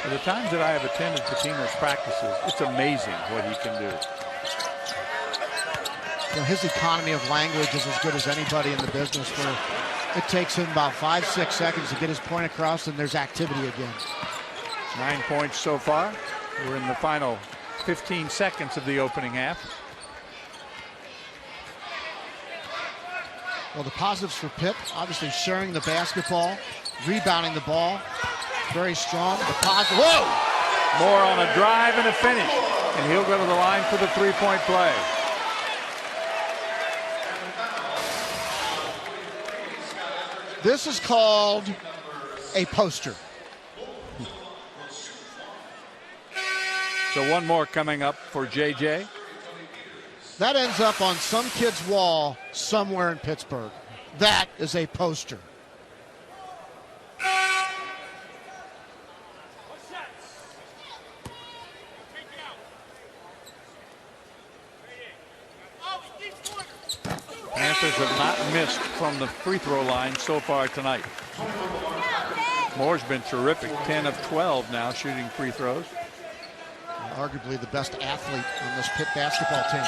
For the times that I have attended Pitino's practices, it's amazing what he can do. You know, his economy of language is as good as anybody in the business, where it takes him about 5-6 seconds to get his point across, and there's activity again. 9 points so far. We're in the final 15 seconds of the opening half. Well, the positives for Pitt, obviously sharing the basketball, rebounding the ball, very strong. The positive, whoa! Moore on a drive and a finish, and he'll go to the line for the three-point play. This is called a poster. So one more coming up for JJ. That ends up on some kid's wall somewhere in Pittsburgh. That is a poster. Panthers have not missed from the free throw line so far tonight. Moore's been terrific, 10 of 12 now shooting free throws. Arguably the best athlete on this Pitt basketball team.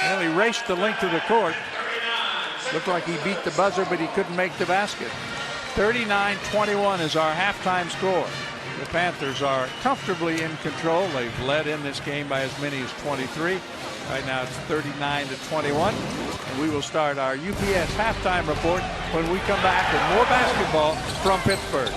Well, he raced the length of the court. Looked like he beat the buzzer, but he couldn't make the basket. 39-21 is our halftime score. The Panthers are comfortably in control. They've led in this game by as many as 23. Right now it's 39-21. And we will start our UPS halftime report when we come back with more basketball from Pittsburgh.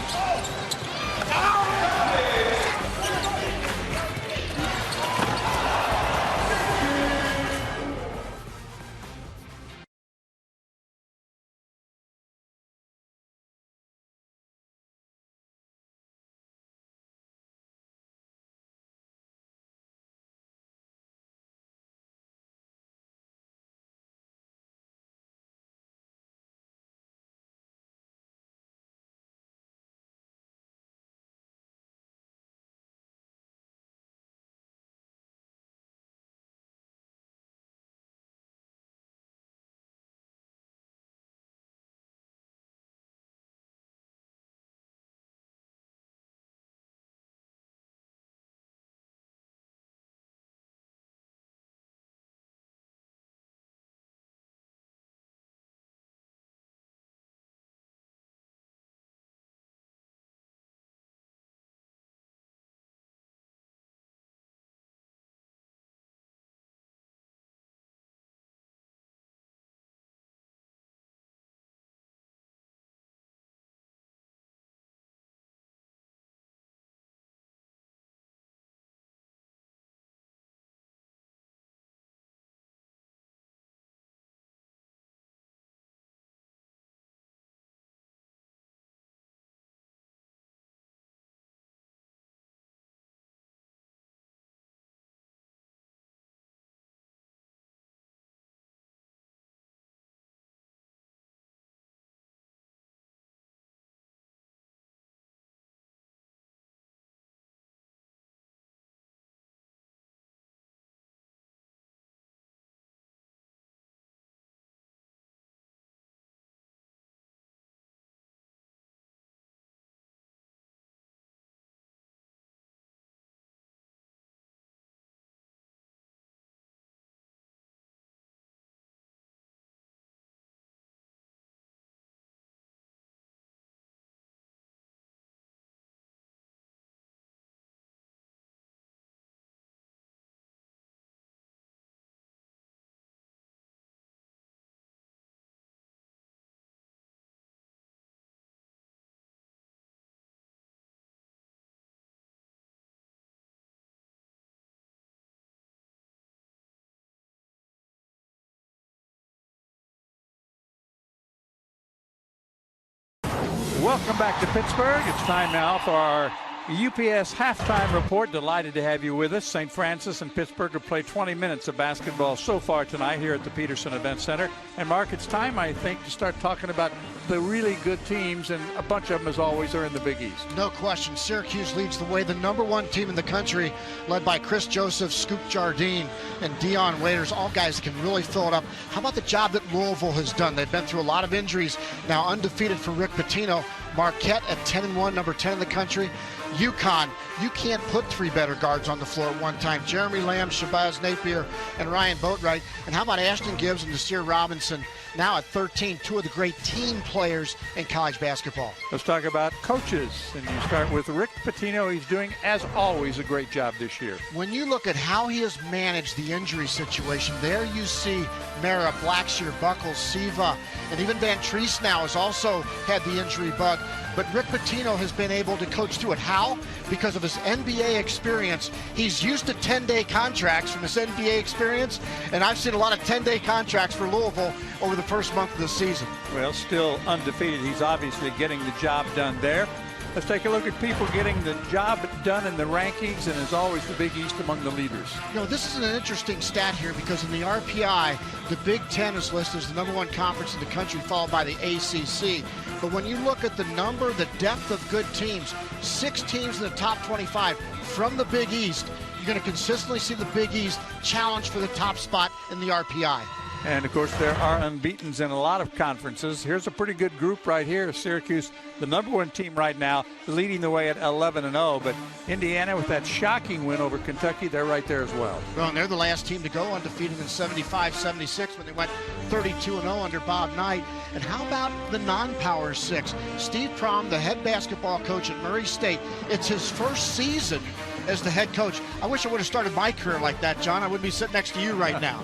Welcome back to Pittsburgh. It's time now for our UPS halftime report. Delighted to have you with us. St. Francis and Pittsburgh have played 20 minutes of basketball so far tonight here at the Peterson Event Center. And Mark, it's time, I think, to start talking about the really good teams, and a bunch of them, as always, are in the Big East. No question. Syracuse leads the way, the #1 team in the country, led by Chris Joseph, Scoop Jardine, and Dion Waiters. All guys can really fill it up. How about the job that Louisville has done? They've been through a lot of injuries. Now undefeated for Rick Pitino. Marquette at 10-1, number 10 in the country. UConn, you can't put three better guards on the floor at one time. Jeremy Lamb, Shabazz Napier, and Ryan Boatwright. And how about Ashton Gibbs and Nasir Robinson, now at 13, two of the great team players in college basketball. Let's talk about coaches. And you start with Rick Pitino. He's doing, as always, a great job this year. When you look at how he has managed the injury situation, there you see Mara, Blackshear, Buckles, Siva, and even Van Treese now has also had the injury bug. But Rick Pitino has been able to coach through it. How? Because of his NBA experience. He's used to 10-day contracts from his NBA experience, and I've seen a lot of 10-day contracts for Louisville over the first month of the season. Well, still undefeated. He's obviously getting the job done there. Let's take a look at people getting the job done in the rankings, and as always, the Big East among the leaders. You know, this is an interesting stat here because in the RPI, the Big Ten is listed as the #1 conference in the country, followed by the ACC. But when you look at the number, the depth of good teams, 6 teams in the top 25 from the Big East, you're going to consistently see the Big East challenge for the top spot in the RPI. And, of course, there are unbeatens in a lot of conferences. Here's a pretty good group right here. Syracuse, the #1 team right now, leading the way at 11-0. But Indiana, with that shocking win over Kentucky, they're right there as well. Well, and they're the last team to go undefeated in 75-76 when they went 32-0 under Bob Knight. And how about the non-power 6? Steve Prohm, the head basketball coach at Murray State. It's his first season as the head coach. I wish I would have started my career like that, John. I wouldn't be sitting next to you right now.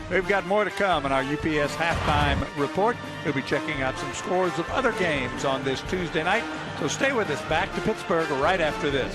We've got more to come in our UPS halftime report. We'll be checking out some scores of other games on this Tuesday night. So stay with us. Back to Pittsburgh right after this.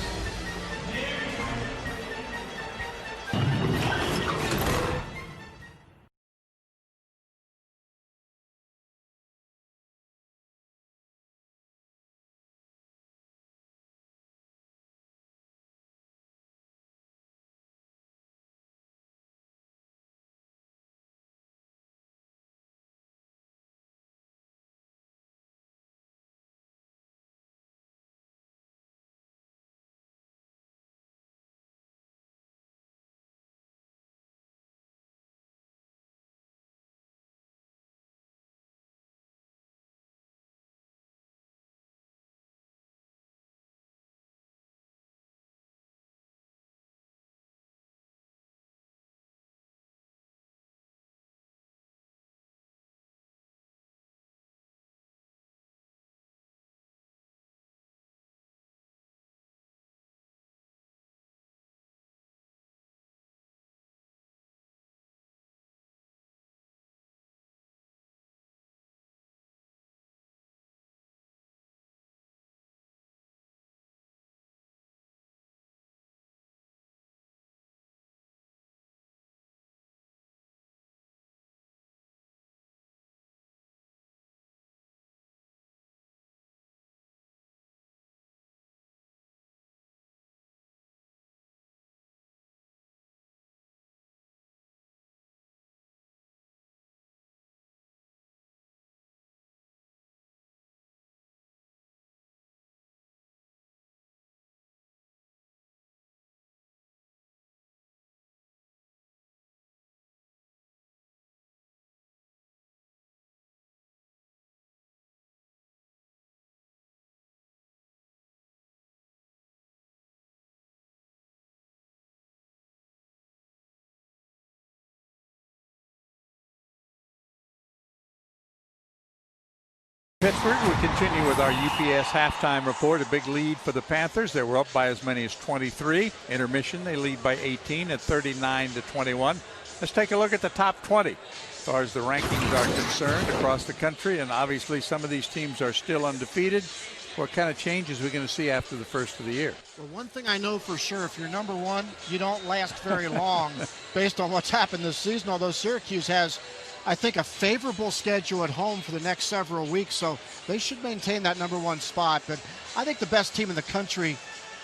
Pittsburgh, we continue with our UPS halftime report. A big lead for the Panthers. They were up by as many as 23. Intermission, they lead by 18 at 39-21. Let's take a look at the top 20 as far as the rankings are concerned across the country. And obviously some of these teams are still undefeated. What kind of changes are we going to see after the first of the year? Well, one thing I know for sure, if you're #1, you don't last very long based on what's happened this season, although Syracuse has, I think, a favorable schedule at home for the next several weeks, so they should maintain that #1 spot. But I think the best team in the country,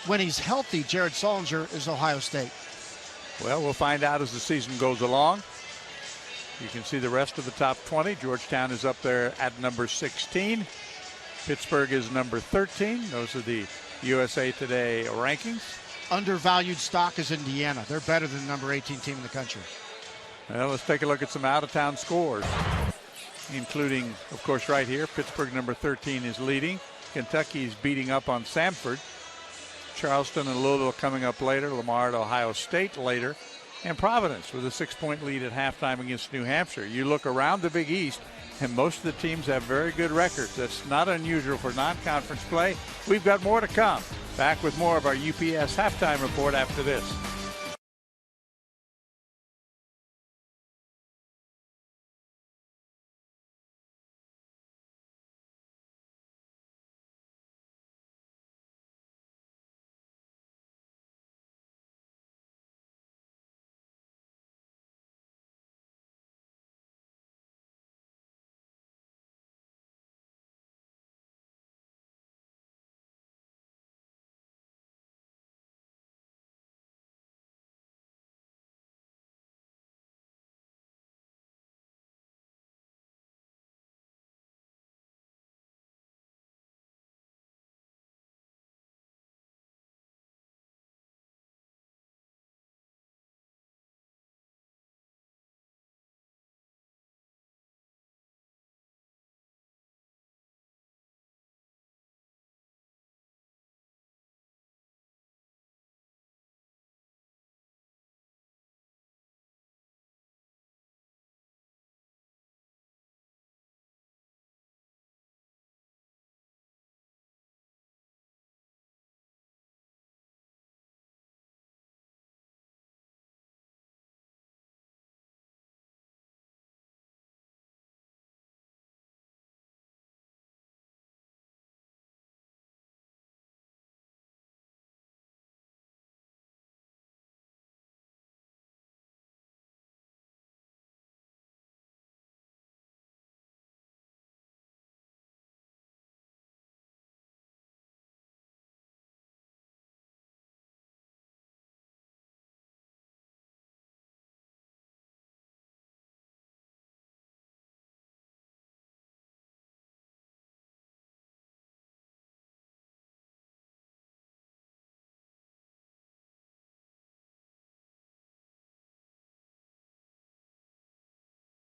when he's healthy, Jared Sullinger, is Ohio State. Well, we'll find out as the season goes along. You can see the rest of the top 20. Georgetown is up there at number 16. Pittsburgh is number 13. Those are the USA Today rankings. Undervalued stock is Indiana. They're better than the number 18 team in the country. Well, let's take a look at some out-of-town scores, including, of course, right here. Pittsburgh, number 13, is leading. Kentucky's beating up on Samford. Charleston and Louisville coming up later. Lamar at Ohio State later. And Providence with a 6-point lead at halftime against New Hampshire. You look around the Big East, and most of the teams have very good records. That's not unusual for non-conference play. We've got more to come. Back with more of our UPS halftime report after this.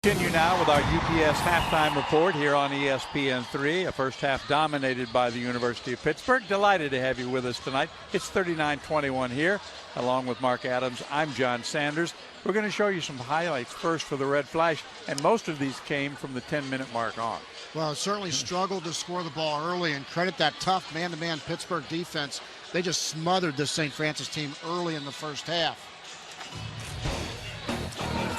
Continue now with our UPS halftime report here on ESPN3. A first half dominated by the University of Pittsburgh. Delighted to have you with us tonight. It's 39-21 here. Along with Mark Adams, I'm John Sanders. We're going to show you some highlights first for the Red Flash, and most of these came from the 10-minute mark on. Well, certainly struggled to score the ball early, and credit that tough man-to-man Pittsburgh defense. They just smothered this St. Francis team early in the first half.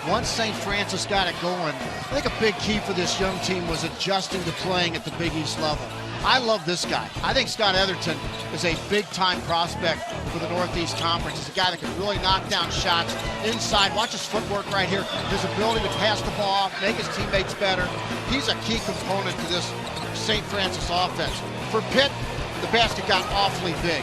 Once St. Francis got it going, I think a big key for this young team was adjusting to playing at the Big East level. I love this guy. I think Scott Etherton is a big-time prospect for the Northeast Conference. He's a guy that can really knock down shots inside. Watch his footwork right here, his ability to pass the ball off, make his teammates better. He's a key component to this St. Francis offense. For Pitt, the basket got awfully big.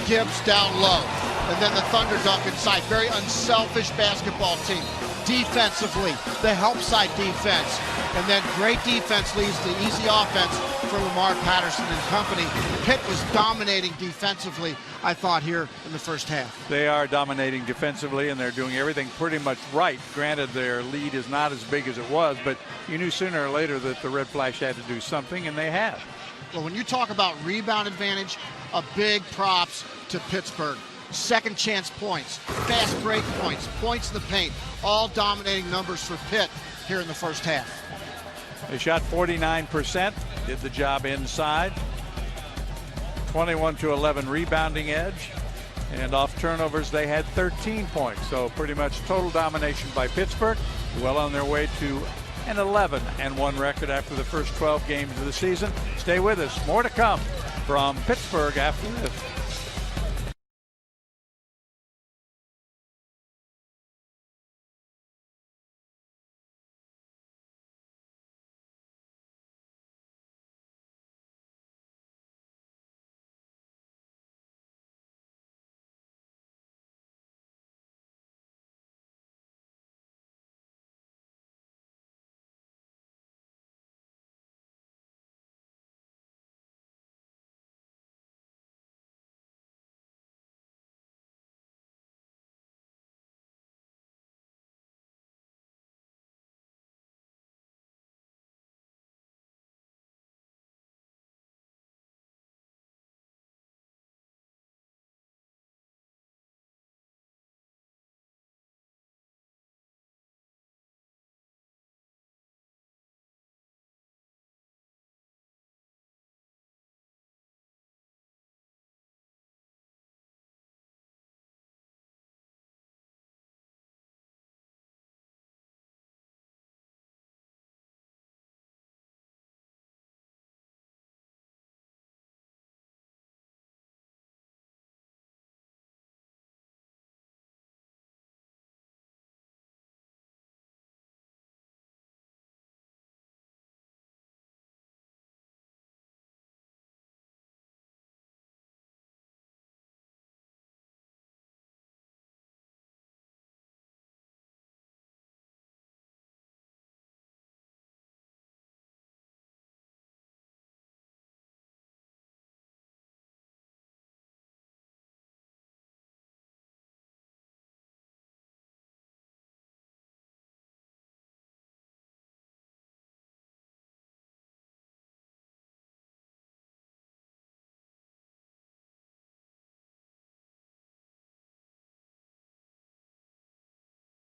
Gibbs down low, and then the Thunder dunk inside. Very unselfish basketball team. Defensively, the help side defense, and then great defense leads to easy offense for Lamar Patterson and company. Pitt was dominating defensively, I thought, here in the first half. They are dominating defensively, and they're doing everything pretty much right. Granted, their lead is not as big as it was, but you knew sooner or later that the Red Flash had to do something, and they have. Well, when you talk about rebound advantage, a big props to Pittsburgh. Second chance points, fast break points, points in the paint, all dominating numbers for Pitt here in the first half. They shot 49%, did the job inside. 21-11 rebounding edge. And off turnovers, they had 13 points. So pretty much total domination by Pittsburgh. Well on their way to an 11-1 record after the first 12 games of the season. Stay with us. More to come from Pittsburgh after this.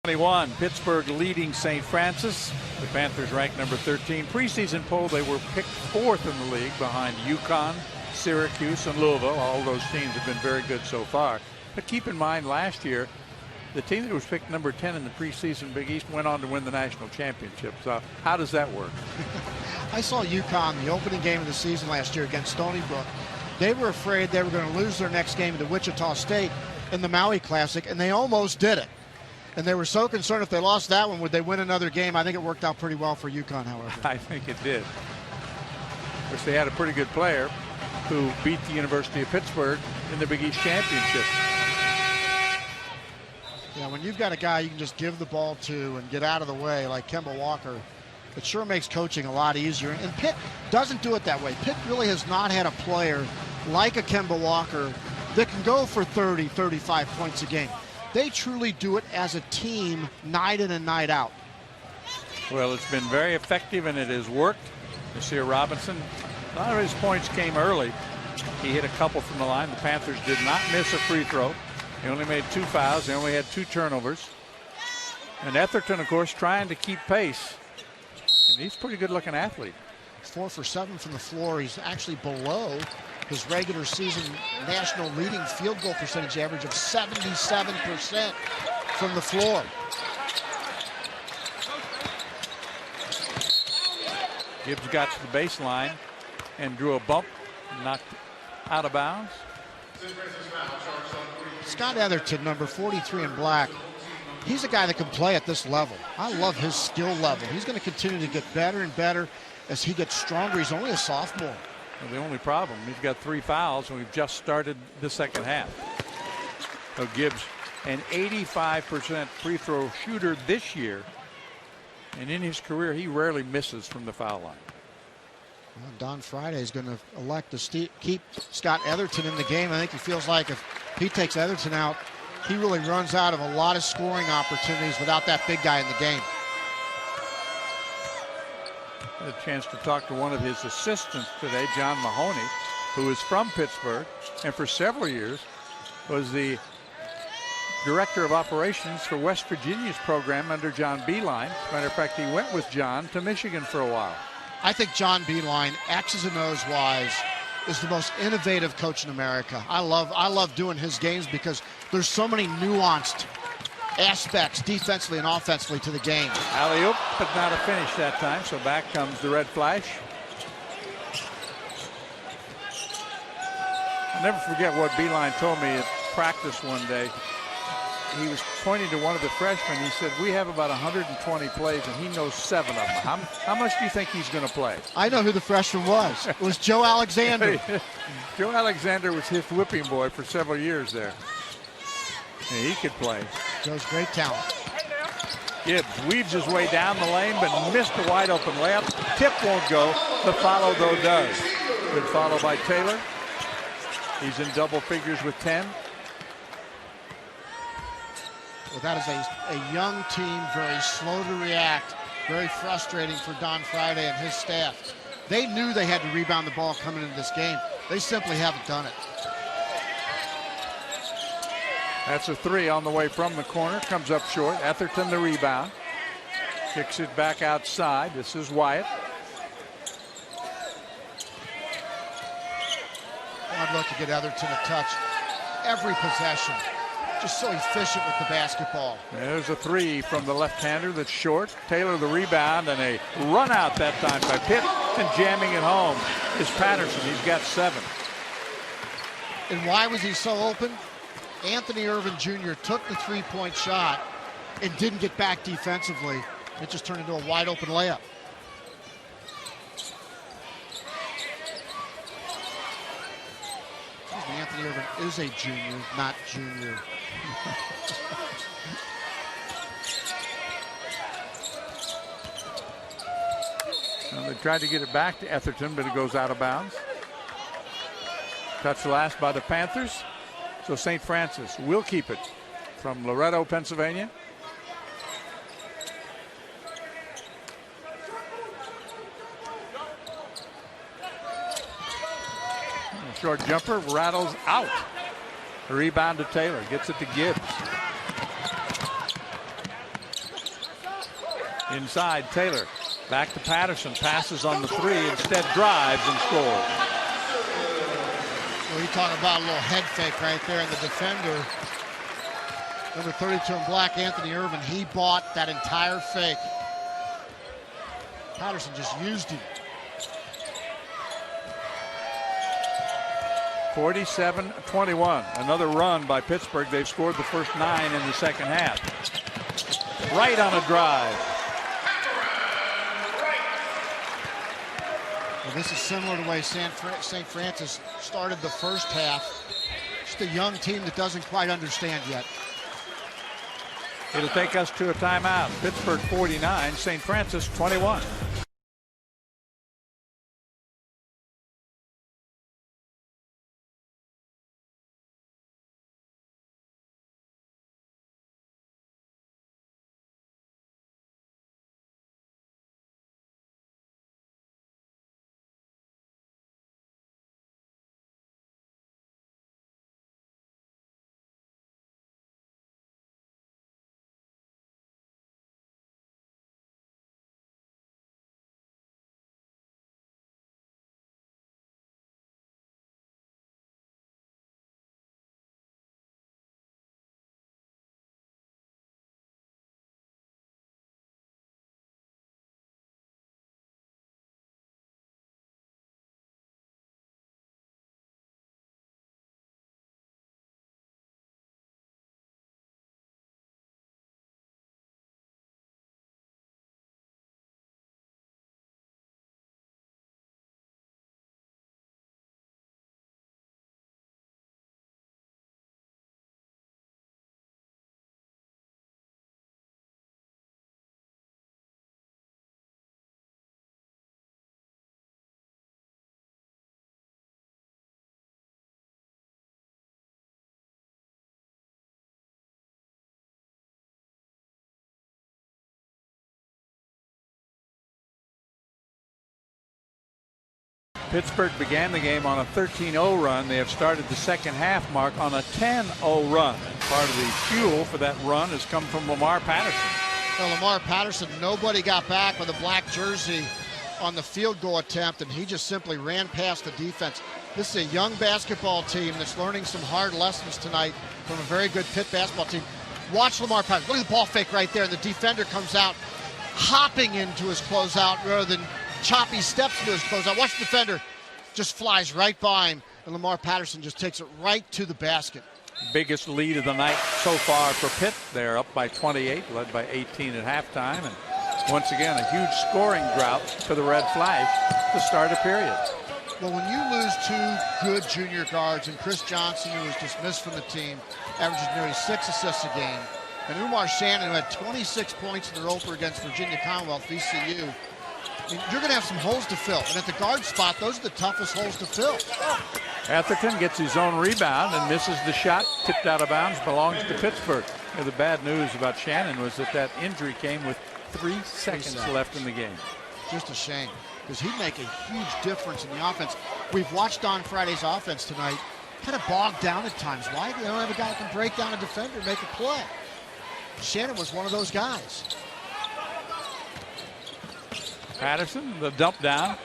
21, Pittsburgh leading St. Francis. The Panthers ranked number 13. Preseason poll, they were picked 4th in the league behind UConn, Syracuse, and Louisville. All those teams have been very good so far. But keep in mind, last year, the team that was picked number 10 in the preseason Big East went on to win the national championship. So how does that work? I saw UConn, the opening game of the season last year against Stony Brook. They were afraid they were going to lose their next game to Wichita State in the Maui Classic, and they almost did it. And they were so concerned if they lost that one, would they win another game? I think it worked out pretty well for UConn, however. I think it did. Of course, they had a pretty good player who beat the University of Pittsburgh in the Big East Championship. Yeah, when you've got a guy you can just give the ball to and get out of the way like Kemba Walker, it sure makes coaching a lot easier. And Pitt doesn't do it that way. Pitt really has not had a player like a Kemba Walker that can go for 30, 35 points a game. They truly do it as a team night in and night out. Well, it's been very effective and it has worked. Nasir Robinson, a lot of his points came early. He hit a couple from the line. The Panthers did not miss a free throw. He only made 2 fouls. They only had 2 turnovers. And Etherton, of course, trying to keep pace. And he's a pretty good-looking athlete. 4 for 7 from the floor. He's actually below his regular season national leading field goal percentage average of 77% from the floor. Gibbs got to the baseline and drew a bump, knocked out of bounds. Scott Etherton, number 43 in black. He's a guy that can play at this level. I love his skill level. He's going to continue to get better and better as he gets stronger. He's only a sophomore. Well, the only problem, he's got 3 fouls, and we've just started the second half. So Gibbs, an 85% free throw shooter this year, and in his career, he rarely misses from the foul line. Well, Don Friday is going to elect to keep Scott Etherton in the game. I think he feels like if he takes Etherton out, he really runs out of a lot of scoring opportunities without that big guy in the game. I had a chance to talk to one of his assistants today, John Mahoney, who is from Pittsburgh and for several years was the director of operations for West Virginia's program under John Beilein. As a matter of fact, he went with John to Michigan for a while. I think John Beilein, X's and O's wise, is the most innovative coach in America. I love doing his games because there's so many nuanced aspects defensively and offensively to the game. Alley-oop, but not a finish that time, so back comes the red flash. I'll never forget what Beilein told me at practice one day. He was pointing to one of the freshmen. He said, we have about 120 plays, and he knows 7 of them. How much do you think he's going to play? I know who the freshman was. It was Joe Alexander. Joe Alexander was his whipping boy for several years there. And he could play. Joe's great talent. Gibbs weaves his way down the lane, but missed the wide open layup. Tip won't go. The follow, though, does. Good follow by Taylor. He's in double figures with 10. Well, that is a young team, very slow to react, very frustrating for Don Friday and his staff. They knew they had to rebound the ball coming into this game. They simply haven't done it. That's a 3 on the way from the corner. Comes up short. Etherton the rebound. Kicks it back outside. This is Wyatt. I'd love to get Etherton a touch every possession. Just so efficient with the basketball. There's a 3 from the left-hander that's short. Taylor the rebound and a run out that time by Pitt, and jamming it home is Patterson. He's got 7. And why was he so open? Anthony Irvin Jr. took the 3-point shot and didn't get back defensively. It just turned into a wide open layup. Anthony Irvin is a junior, not junior. Well, they tried to get it back to Etherton, but it goes out of bounds. Touch last by the Panthers. So St. Francis will keep it from Loretto, Pennsylvania. Short jumper rattles out. Rebound to Taylor. Gets it to Gibbs. Inside, Taylor. Back to Patterson. Passes on the three. Instead, drives and scores. Well, you talk about a little head fake right there, and the defender, number 32 in black, Anthony Irvin, he bought that entire fake. Patterson just used him. 47-21. Another run by Pittsburgh. They've scored the first 9 in the second half. Right on a drive. Well, this is similar to the way St. Francis started the first half. Just a young team that doesn't quite understand yet. It'll take us to a timeout. Pittsburgh 49, St. Francis 21. Pittsburgh began the game on a 13-0 run. They have started the second half mark on a 10-0 run. Part of the fuel for that run has come from Lamar Patterson. Well, Lamar Patterson, nobody got back with a black jersey on the field goal attempt, and he just simply ran past the defense. This is a young basketball team that's learning some hard lessons tonight from a very good Pitt basketball team. Watch Lamar Patterson. Look at the ball fake right there. The defender comes out hopping into his closeout rather than choppy steps into his closeout. Watch the defender, just flies right by him, and Lamar Patterson just takes it right to the basket. Biggest lead of the night so far for Pitt. They're up by 28, led by 18 at halftime, and once again a huge scoring drought for the Red Flash to start a period. Well, when you lose two good junior guards, and Chris Johnson, who was dismissed from the team, averages nearly 6 assists a game, and Umar Shannon, who had 26 points in their opener against Virginia Commonwealth, VCU, you're going to have some holes to fill. And at the guard spot, those are the toughest holes to fill. Atherton gets his own rebound and misses the shot. Tipped out of bounds, belongs to Pittsburgh. And the bad news about Shannon was that injury came with 3 seconds left in the game. Just a shame, because he'd make a huge difference in the offense. We've watched on Friday's offense tonight, kind of bogged down at times. Why? They don't have a guy that can break down a defender and make a play. Shannon was one of those guys. Patterson, the dump down,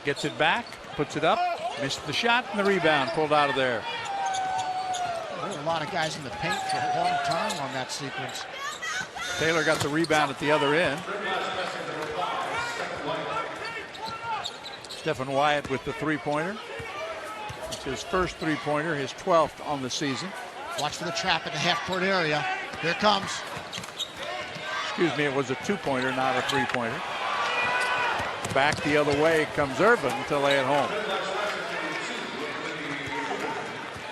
gets it back, puts it up, missed the shot, and the rebound pulled out of there. There were a lot of guys in the paint for a long time on that sequence. Taylor got the rebound at the other end. Stephen Wyatt with the three-pointer. It's his first three-pointer, his 12th on the season. Watch for the trap in the half-court area. Here it comes. Excuse me, it was a two-pointer, not a three-pointer. Back the other way comes Irvin to lay it home.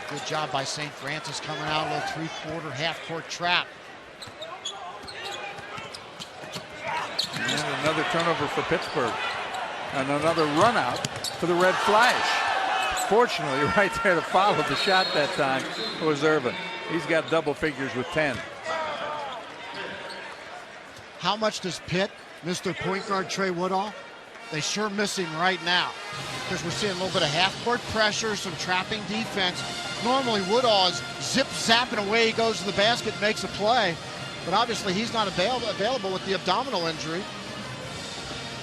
Good job by St. Francis coming out, a little three-quarter, half-court trap. And another turnover for Pittsburgh. And another run out for the Red Flash. Fortunately, right there to follow the shot that time was Irvin. He's got double figures with 10. How much does Pitt miss their point guard, Trey Woodall? They sure miss him right now, because we're seeing a little bit of half-court pressure, some trapping defense. Normally, Woodall is zip-zapping away. He goes to the basket, makes a play. But obviously he's not available with the abdominal injury.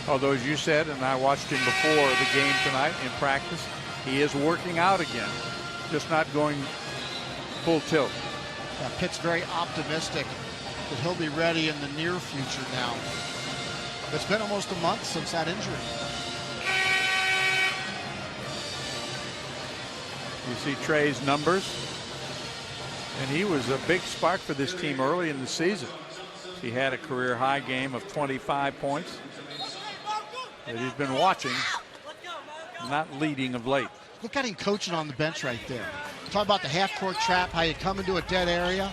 Although, as you said, and I watched him before the game tonight in practice, he is working out again, just not going full tilt. Yeah, Pitt's very optimistic that he'll be ready in the near future now. It's been almost a month since that injury. You see Trey's numbers, and he was a big spark for this team early in the season. He had a career high game of 25 points that he's been watching, not leading of late. Look at him coaching on the bench right there. Talk about the half-court trap, how you come into a dead area.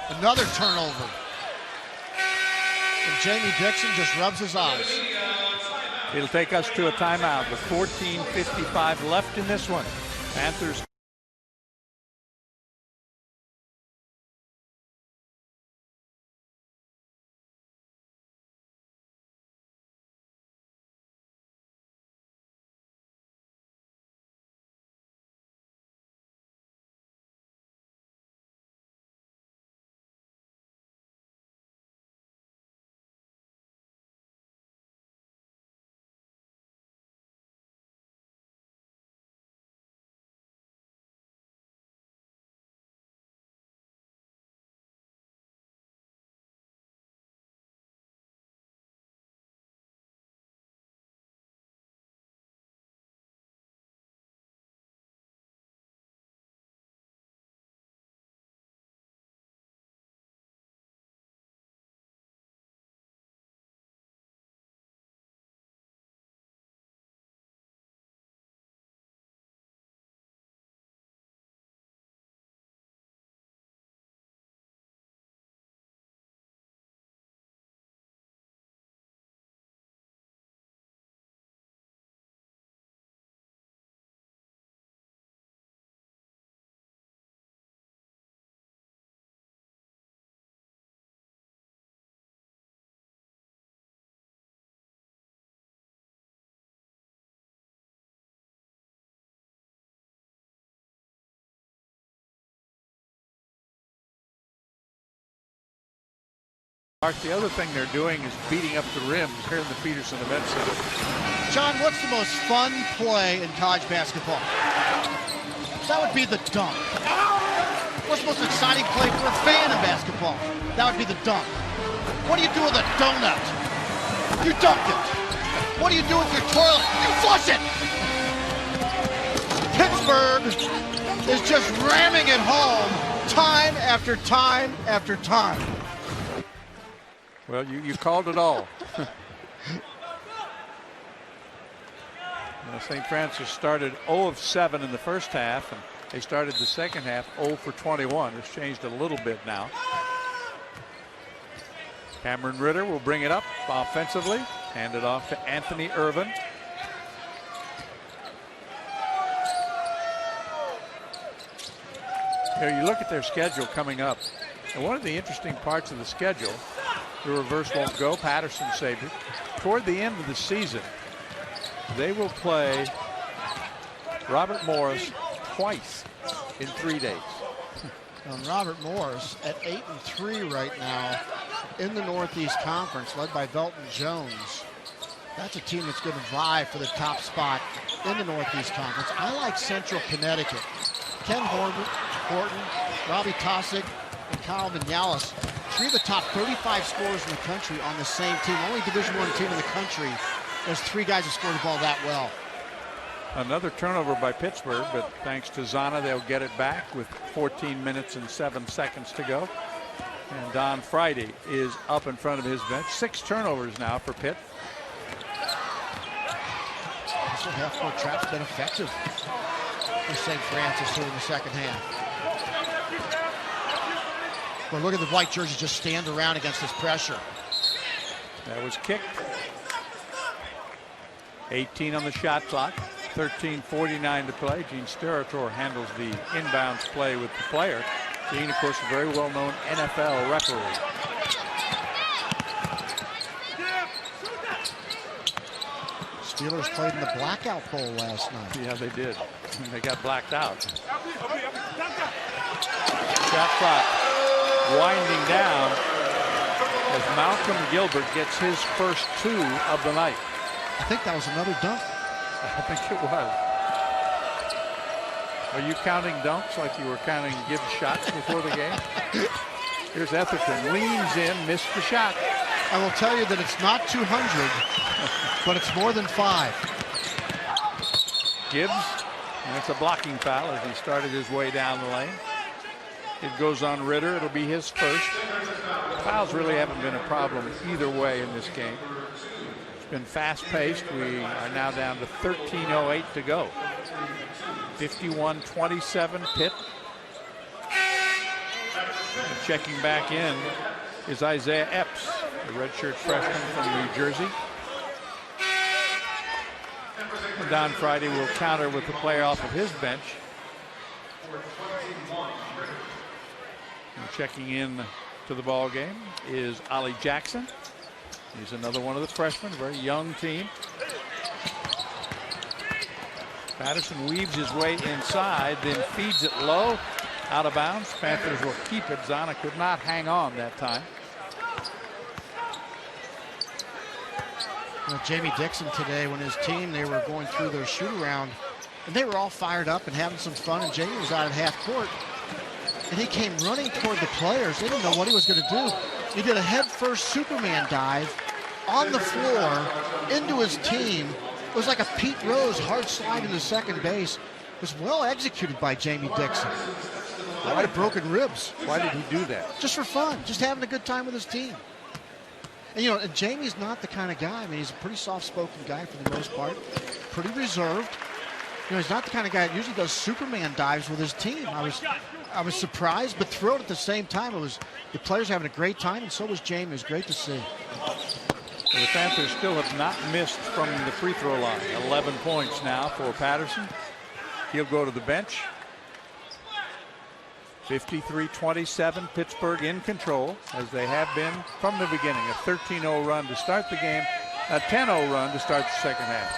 Another turnover. And Jamie Dixon just rubs his eyes. It'll take us to a timeout with 14:55 left in this one. Panthers. The other thing they're doing is beating up the rims here in the Peterson Event Center. John, what's the most fun play in college basketball? That would be the dunk. What's the most exciting play for a fan in basketball? That would be the dunk. What do you do with a donut? You dunk it. What do you do with your toilet? You flush it. Pittsburgh is just ramming it home time after time after time. Well, you called it all. St. Francis started 0 of 7 in the first half, and they started the second half 0 for 21. It's changed a little bit now. Cameron Ritter will bring it up offensively, hand it off to Anthony Irvin. You look at their schedule coming up, and one of the interesting parts of the schedule, the reverse won't go. Patterson saved it. Toward the end of the season, they will play Robert Morris twice in 3 days. And Robert Morris at 8-3 right now in the Northeast Conference, led by Velton Jones. That's a team that's going to vie for the top spot in the Northeast Conference. I like Central Connecticut. Ken Horton, Robbie Tosick, and Kyle Vinales. 3 of the top 35 scorers in the country on the same team. Only Division I team in the country. There's 3 guys who scored the ball that well. Another turnover by Pittsburgh, but thanks to Zana, they'll get it back with 14 minutes and 7 seconds to go. And Don Friday is up in front of his bench. 6 turnovers now for Pitt. This half-court trap's been effective for St. Francis here in the second half. But look at the white jerseys just stand around against this pressure. That was kicked. 18 on the shot clock. 13:49 to play. Gene Sterator handles the inbounds play with the player. Gene, of course, a very well-known NFL referee. Steelers played in the Blackout Bowl last night. Yeah, they did. They got blacked out. Shot clock winding down. as Malcolm Gilbert gets his first 2 of the night. I think that was another dunk. I think it was. Are you counting dunks like you were counting Gibbs shots before the game? Here's Etherton, leans in, missed the shot. I will tell you that it's not 200, but it's more than 5. Gibbs, and it's a blocking foul as he started his way down the lane. It goes on Ritter. It'll be his first. Fouls really haven't been a problem either way in this game. It's been fast-paced. We are now down to 13:08 to go. 51-27 Pitt. And checking back in is Isaiah Epps, the redshirt freshman from New Jersey. And Don Friday will counter with the player off of his bench. And checking in to the ball game is Ollie Jackson. He's another one of the freshmen, very young team. Patterson weaves his way inside, then feeds it low, out of bounds. Panthers will keep it. Zana could not hang on that time. You know, Jamie Dixon today, when his team, they were going through their shoot around, and they were all fired up and having some fun, and Jamie was out at half court, and he came running toward the players. They didn't know what he was going to do. He did a head-first Superman dive on the floor into his team. It was like a Pete Rose hard slide into second base. It was well executed by Jamie Dixon. He might have broken ribs. Why did he do that? Just for fun, just having a good time with his team. And, you know, and Jamie's not the kind of guy. I mean, he's a pretty soft-spoken guy for the most part, pretty reserved. You know, he's not the kind of guy that usually does Superman dives with his team. I was surprised, but thrilled at the same time. It was the players having a great time, and so was Jamie. It was great to see. The Panthers still have not missed from the free throw line. 11 points now for Patterson. He'll go to the bench. 53-27, Pittsburgh in control, as they have been from the beginning. A 13-0 run to start the game, a 10-0 run to start the second half.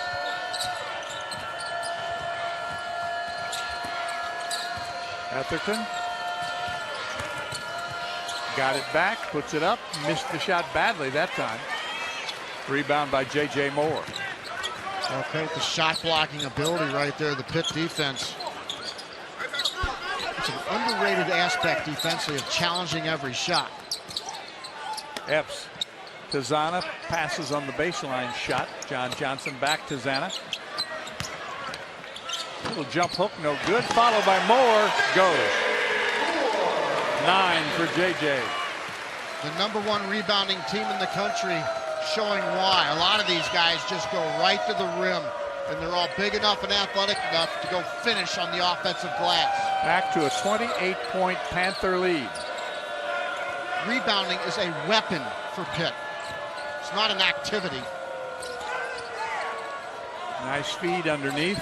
Etherton got it back, puts it up, missed the shot badly that time. Rebound by J.J. Moore. Okay, the shot blocking ability right there, the Pitt defense. It's an underrated aspect defensively of challenging every shot. Epps to Zana, passes on the baseline shot. John Johnson back to Zana. Little jump hook, no good. Followed by Moore, goes. 9 for JJ. The #1 rebounding team in the country, showing why. A lot of these guys just go right to the rim, and they're all big enough and athletic enough to go finish on the offensive glass. Back to a 28-point Panther lead. Rebounding is a weapon for Pitt. It's not an activity. Nice speed underneath.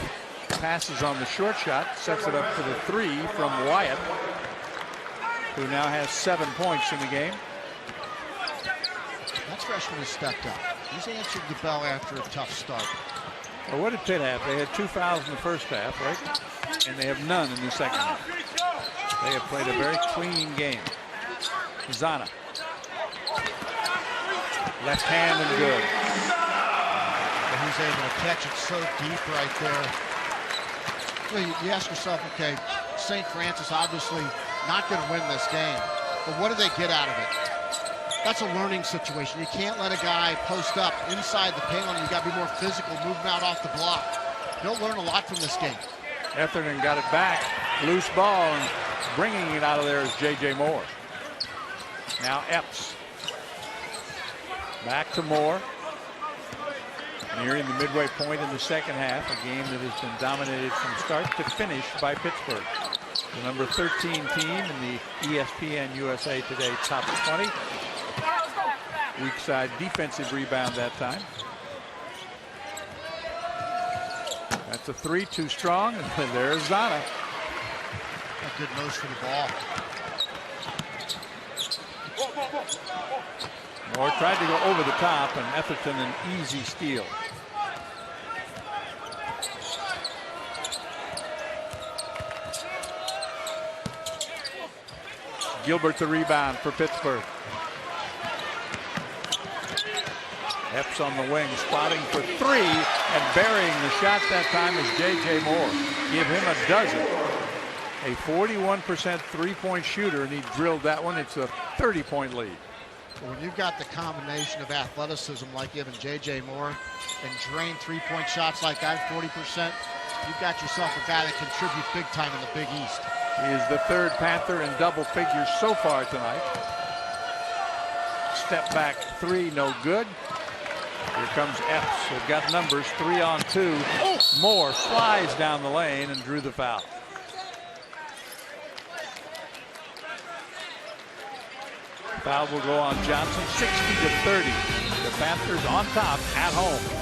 Passes on the short shot, sets it up for the 3 from Wyatt, who now has 7 points in the game. That freshman has stepped up. He's answered the bell after a tough start. Well, what did Pitt have? They had 2 fouls in the first half, right? And they have none in the second half. They have played a very clean game. Zana. Left hand and good. And he's able to catch it so deep right there. You know, you ask yourself, okay, St. Francis obviously not going to win this game, but what do they get out of it? That's a learning situation. You can't let a guy post up inside the paint. You got to be more physical, moving out off the block. You'll learn a lot from this game. Etherton got it back. Loose ball, and bringing it out of there is J.J. Moore. Now Epps. Back to Moore. Nearing the midway point in the second half, a game that has been dominated from start to finish by Pittsburgh. The number 13 team in the ESPN USA Today top 20. Weak side defensive rebound that time. That's a 3, too strong, and there's Zana. A good nose for the ball. Moore tried to go over the top, and Etherton an easy steal. Gilbert the rebound for Pittsburgh. Epps on the wing, spotting for three, and burying the shot that time is J.J. Moore. Give him a dozen. A 41% three-point shooter, and he drilled that one. It's a 30-point lead. When you've got the combination of athleticism like given J.J. Moore and drain three-point shots like that, 40%, you've got yourself a guy that contributes big time in the Big East. He is the third Panther in double figures so far tonight. Step back three, no good. Here comes Epps. They've got numbers, 3 on 2. Moore flies down the lane and drew the foul. Foul will go on Johnson, 60-30. The Panthers on top at home.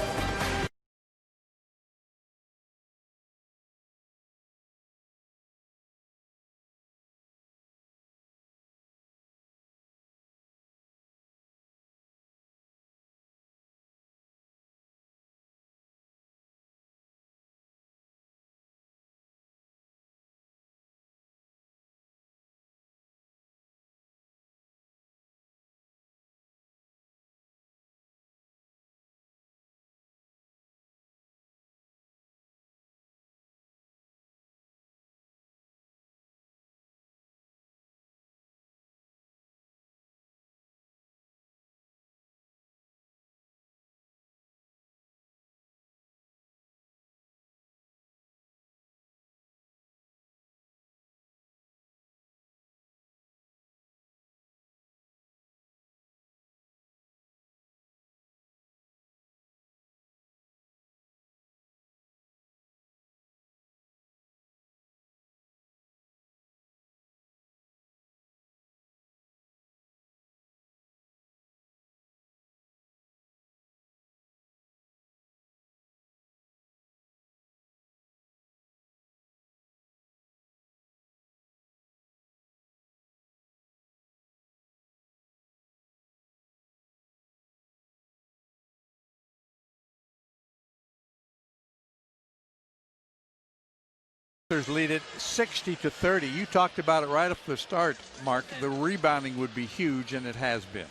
Panthers lead it 60-30. You talked about it right off the start, Mark. The rebounding would be huge, and it has been.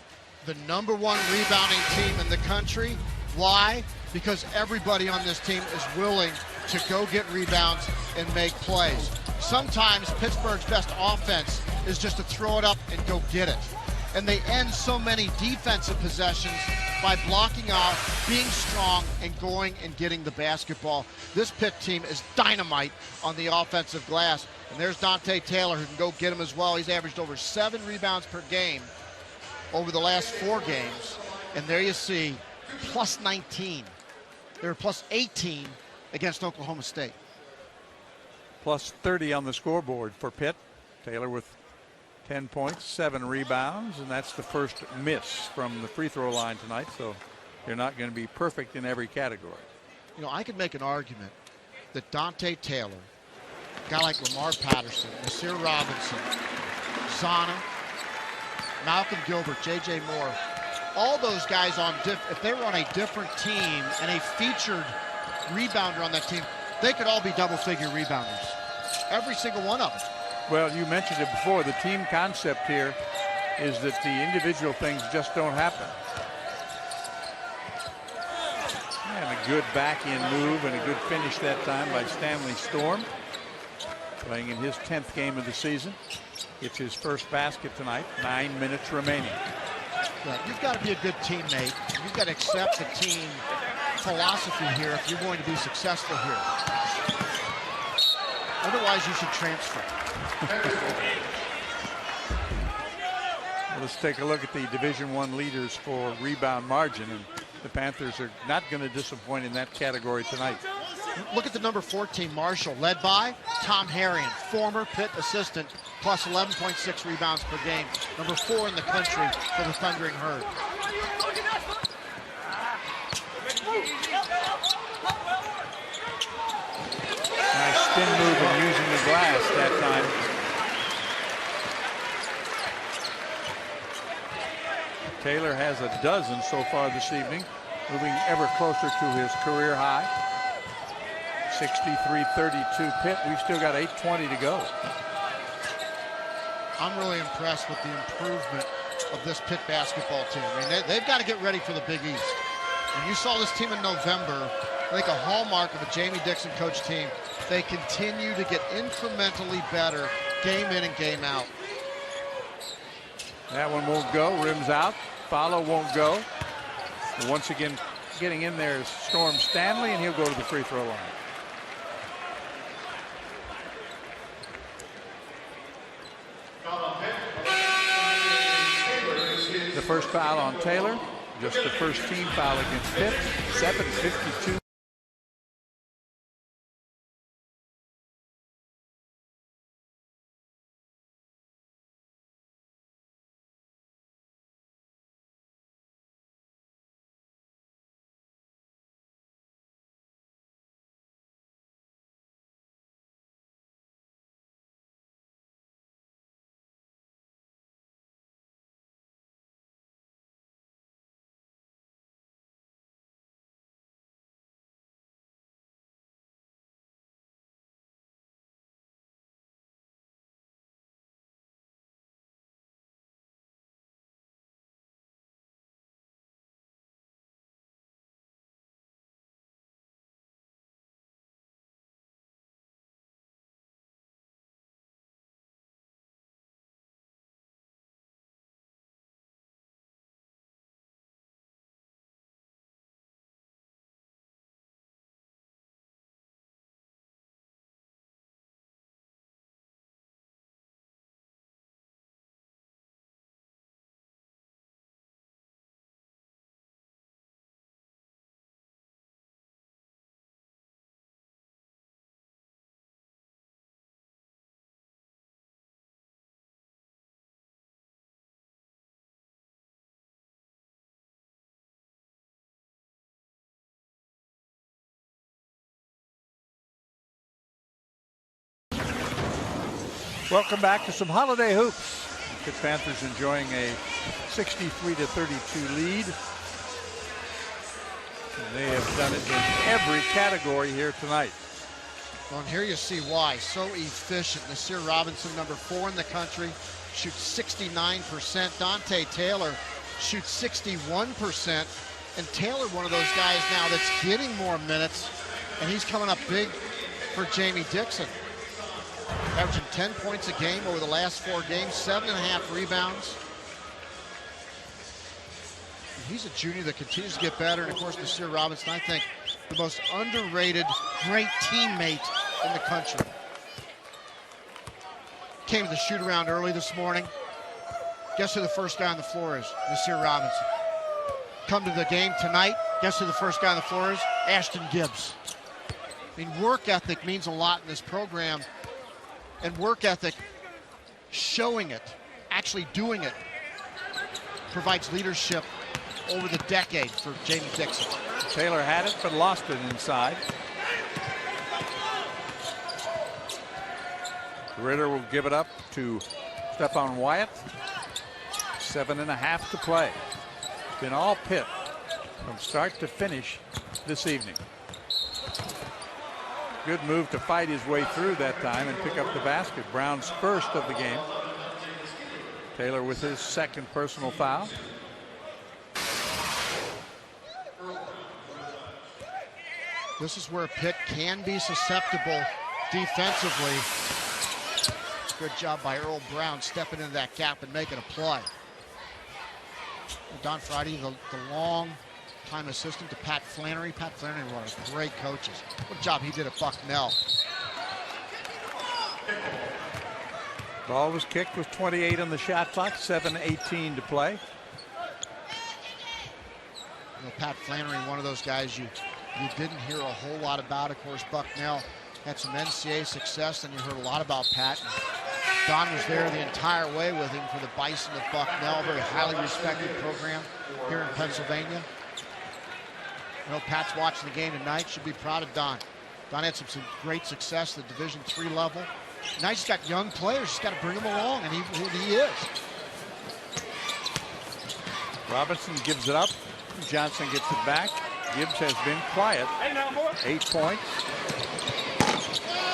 The #1 rebounding team in the country. Why? Because everybody on this team is willing to go get rebounds and make plays. Sometimes Pittsburgh's best offense is just to throw it up and go get it. And they end so many defensive possessions by blocking off, being strong, and going and getting the basketball. This Pitt team is dynamite on the offensive glass. And there's Dante Taylor, who can go get him as well. He's averaged over 7 rebounds per game over the last 4 games. And there you see, plus 19. They were plus 18 against Oklahoma State. Plus 30 on the scoreboard for Pitt. Taylor with 10 points, 7 rebounds, and that's the first miss from the free throw line tonight, so they're not going to be perfect in every category. You know, I could make an argument that Dante Taylor, a guy like Lamar Patterson, Nasir Robinson, Zana, Malcolm Gilbert, J.J. Moore, all those guys if they were on a different team and a featured rebounder on that team, they could all be double-figure rebounders. Every single one of them. Well, you mentioned it before. The team concept here is that the individual things just don't happen. And a good back-end move and a good finish that time by Stanley Storm. Playing in his 10th game of the season. Gets his first basket tonight. 9 minutes remaining. Yeah, you've got to be a good teammate. You've got to accept the team philosophy here if you're going to be successful here. Otherwise, you should transfer. Well, let's take a look at the Division I leaders for rebound margin, and the Panthers are not going to disappoint in that category tonight. Look at the number 14, Marshall, led by Tom Harrion, former Pitt assistant, plus 11.6 rebounds per game. Number 4 in the country for the Thundering Herd. Nice spin move and using the glass that time. Taylor has a dozen so far this evening, moving ever closer to his career high. 63-32 Pitt. We've still got 8:20 to go. I'm really impressed with the improvement of this Pitt basketball team. I mean, they've got to get ready for the Big East. When you saw this team in November, I think a hallmark of a Jamie Dixon coach team, they continue to get incrementally better game in and game out. That one won't go. Rims out. Follow won't go. And once again, getting in there is Storm Stanley, and he'll go to the free throw line. The first foul on Taylor. Just the first team foul against Pitt. 7:52. Welcome back to some holiday hoops. The Pitt Panthers enjoying a 63-32 lead. And they have done it in every category here tonight. Well, and here you see why. So efficient. Nasir Robinson, number 4 in the country, shoots 69%. Dante Taylor shoots 61%. And Taylor, one of those guys now that's getting more minutes, and he's coming up big for Jamie Dixon. Averaging 10 points a game over the last 4 games, 7.5 rebounds. And he's a junior that continues to get better. And of course, Nasir Robinson, I think, the most underrated, great teammate in the country. Came to the shoot around early this morning. Guess who the first guy on the floor is? Nasir Robinson. Come to the game tonight. Guess who the first guy on the floor is? Ashton Gibbs. I mean, work ethic means a lot in this program. And work ethic, showing it, actually doing it, provides leadership over the decade for Jamie Dixon. Taylor had it, but lost it inside. Ritter will give it up to Stephon Wyatt. 7.5 to play. It's been all Pitt from start to finish this evening. Good move to fight his way through that time and pick up the basket. Brown's first of the game. Taylor with his second personal foul. This is where Pitt can be susceptible defensively. Good job by Earl Brown stepping into that gap and making a play. Don Friday, the long-time assistant to Pat Flannery. Pat Flannery, one of the great coaches. What a job he did at Bucknell. Ball was kicked with 28 on the shot clock, 7:18 to play. You know, Pat Flannery, one of those guys you didn't hear a whole lot about. Of course, Bucknell had some NCAA success, and you heard a lot about Pat. And Don was there the entire way with him for the Bison of Bucknell, a very highly respected program here in Pennsylvania. I know Pat's watching the game tonight, should be proud of Don. Don had some great success at the Division III level. Now he's got young players, he's got to bring them along, and he is. Robinson gives it up. Johnson gets it back. Gibbs has been quiet. 8 points.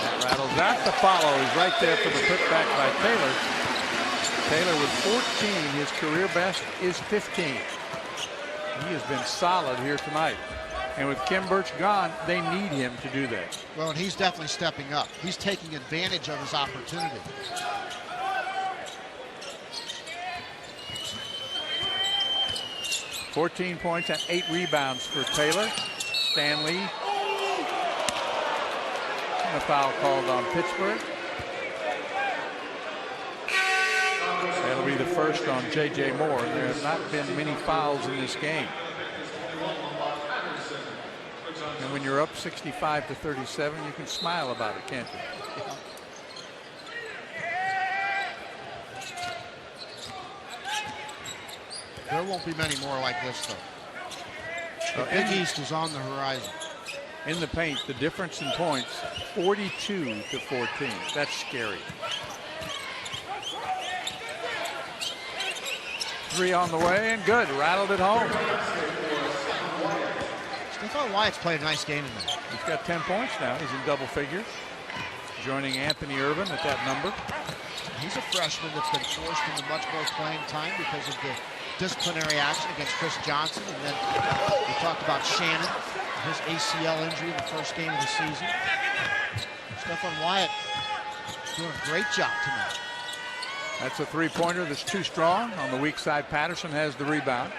That rattles out the follow. He's right there for the putback by Taylor. Taylor with 14. His career best is 15. He has been solid here tonight. And with Kim Birch gone, they need him to do that. Well, and he's definitely stepping up. He's taking advantage of his opportunity. $14 points and 8 rebounds for Taylor. Stanley. And a foul called on Pittsburgh. That'll be the first on J.J. Moore. There have not been many fouls in this game. And when you're up 65-37, you can smile about it, can't you? There won't be many more like this, though. The Big East is on the horizon. In the paint, the difference in points, 42-14. That's scary. 3 on the way and good. Rattled it home. Stephon Wyatt's played a nice game tonight. He's got 10 points now. He's in double figures. Joining Anthony Irvin at that number. He's a freshman that's been forced into much more playing time because of the disciplinary action against Chris Johnson. And then we talked about Shannon, his ACL injury in the first game of the season. Stephon Wyatt doing a great job tonight. That's a three-pointer that's too strong. On the weak side, Patterson has the rebound.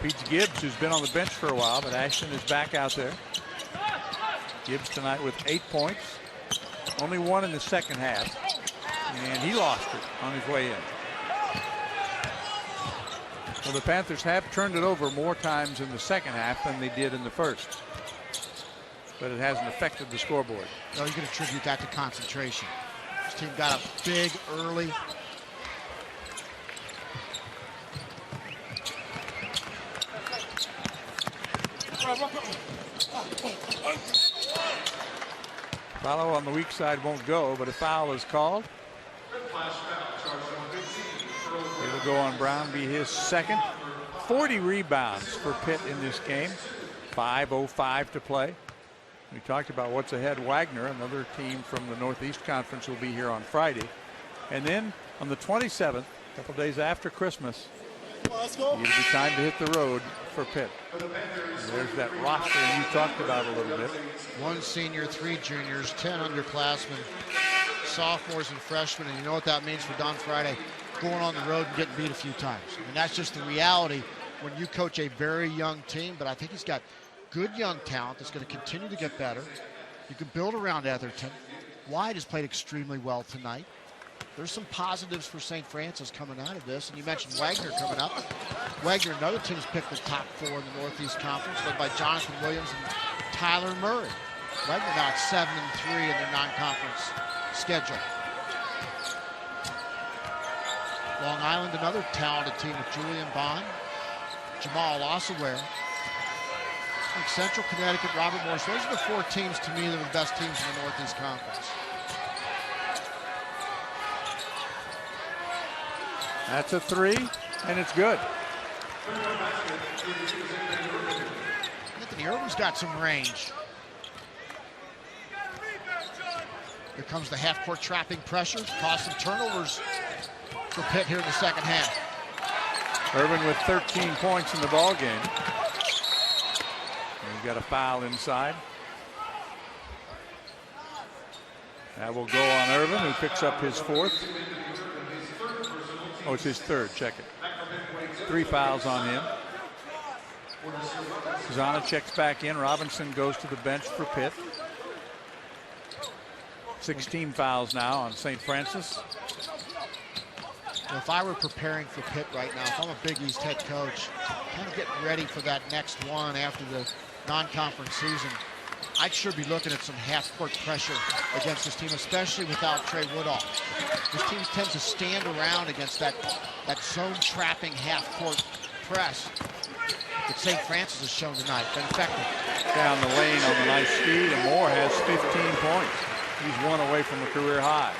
Pete Gibbs, who's been on the bench for a while, but Ashton is back out there. Gibbs tonight with 8 points. Only 1 in the second half. And he lost it on his way in. Well, the Panthers have turned it over more times in the second half than they did in the first. But it hasn't affected the scoreboard. No, you can attribute that to concentration. This team got up big early. Follow on the weak side won't go, but a foul is called. It'll go on Brown, be his second. 40 rebounds for Pitt in this game. 5:05 to play. We talked about what's ahead. Wagner, another team from the Northeast Conference, will be here on Friday. And then on the 27th, a couple days after Christmas, it'll be time to hit the road for Pitt. There's that roster you talked about a little bit. 1 senior, 3 juniors, 10 underclassmen, sophomores and freshmen. And you know what that means for Don Friday? Going on the road and getting beat a few times. And that's just the reality when you coach a very young team. But I think he's got good young talent that's going to continue to get better. You can build around Etherton. Wyatt has played extremely well tonight. There's some positives for St. Francis coming out of this. And you mentioned Wagner coming up. Wagner, another team, has picked the top 4 in the Northeast Conference, led by Jonathan Williams and Tyler Murray. Wagner now at 7-3 in their non-conference schedule. Long Island, another talented team with Julian Bond, Jamal Ossaware. I think Central Connecticut, Robert Morris. Those are the 4 teams, to me, that are the best teams in the Northeast Conference. That's a 3, and it's good. Anthony Irvin's got some range. Here comes the half-court trapping pressure. Caused some turnovers for Pitt here in the second half. Irvin with 13 points in the ball game. We've got a foul inside. That will go on Irvin, who picks up his 4th. Oh, it's his 3rd. Check it. 3 fouls on him. Zana checks back in. Robinson goes to the bench for Pitt. 16 fouls now on St. Francis. Well, if I were preparing for Pitt right now, if I'm a Big East head coach, kind of getting ready for that next one after the non-conference season, I'd sure be looking at some half-court pressure against this team, especially without Trey Woodall. This team tends to stand around against that zone-trapping half-court press that St. Francis has shown tonight. Been effective. Down the lane on the nice speed, and Moore has 15 points. He's 1 away from a career high.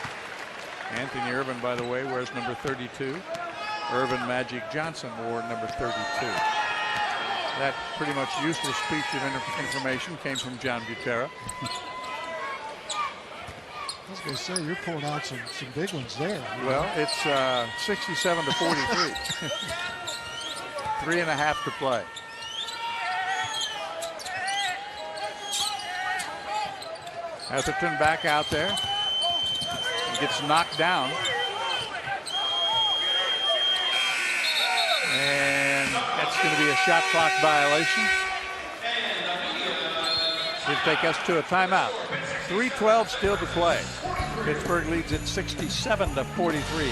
Anthony Irvin, by the way, wears number 32. Irvin Magic Johnson wore number 32. That pretty much useless speech of information came from John Butera. I was going to say, you're pulling out some big ones there. Well, it's 67-43. 3.5 to play. Atherton back out there. He gets knocked down. And that's going to be a shot clock violation. Should take us to a timeout. 3:12 still to play. Pittsburgh leads it 67-43.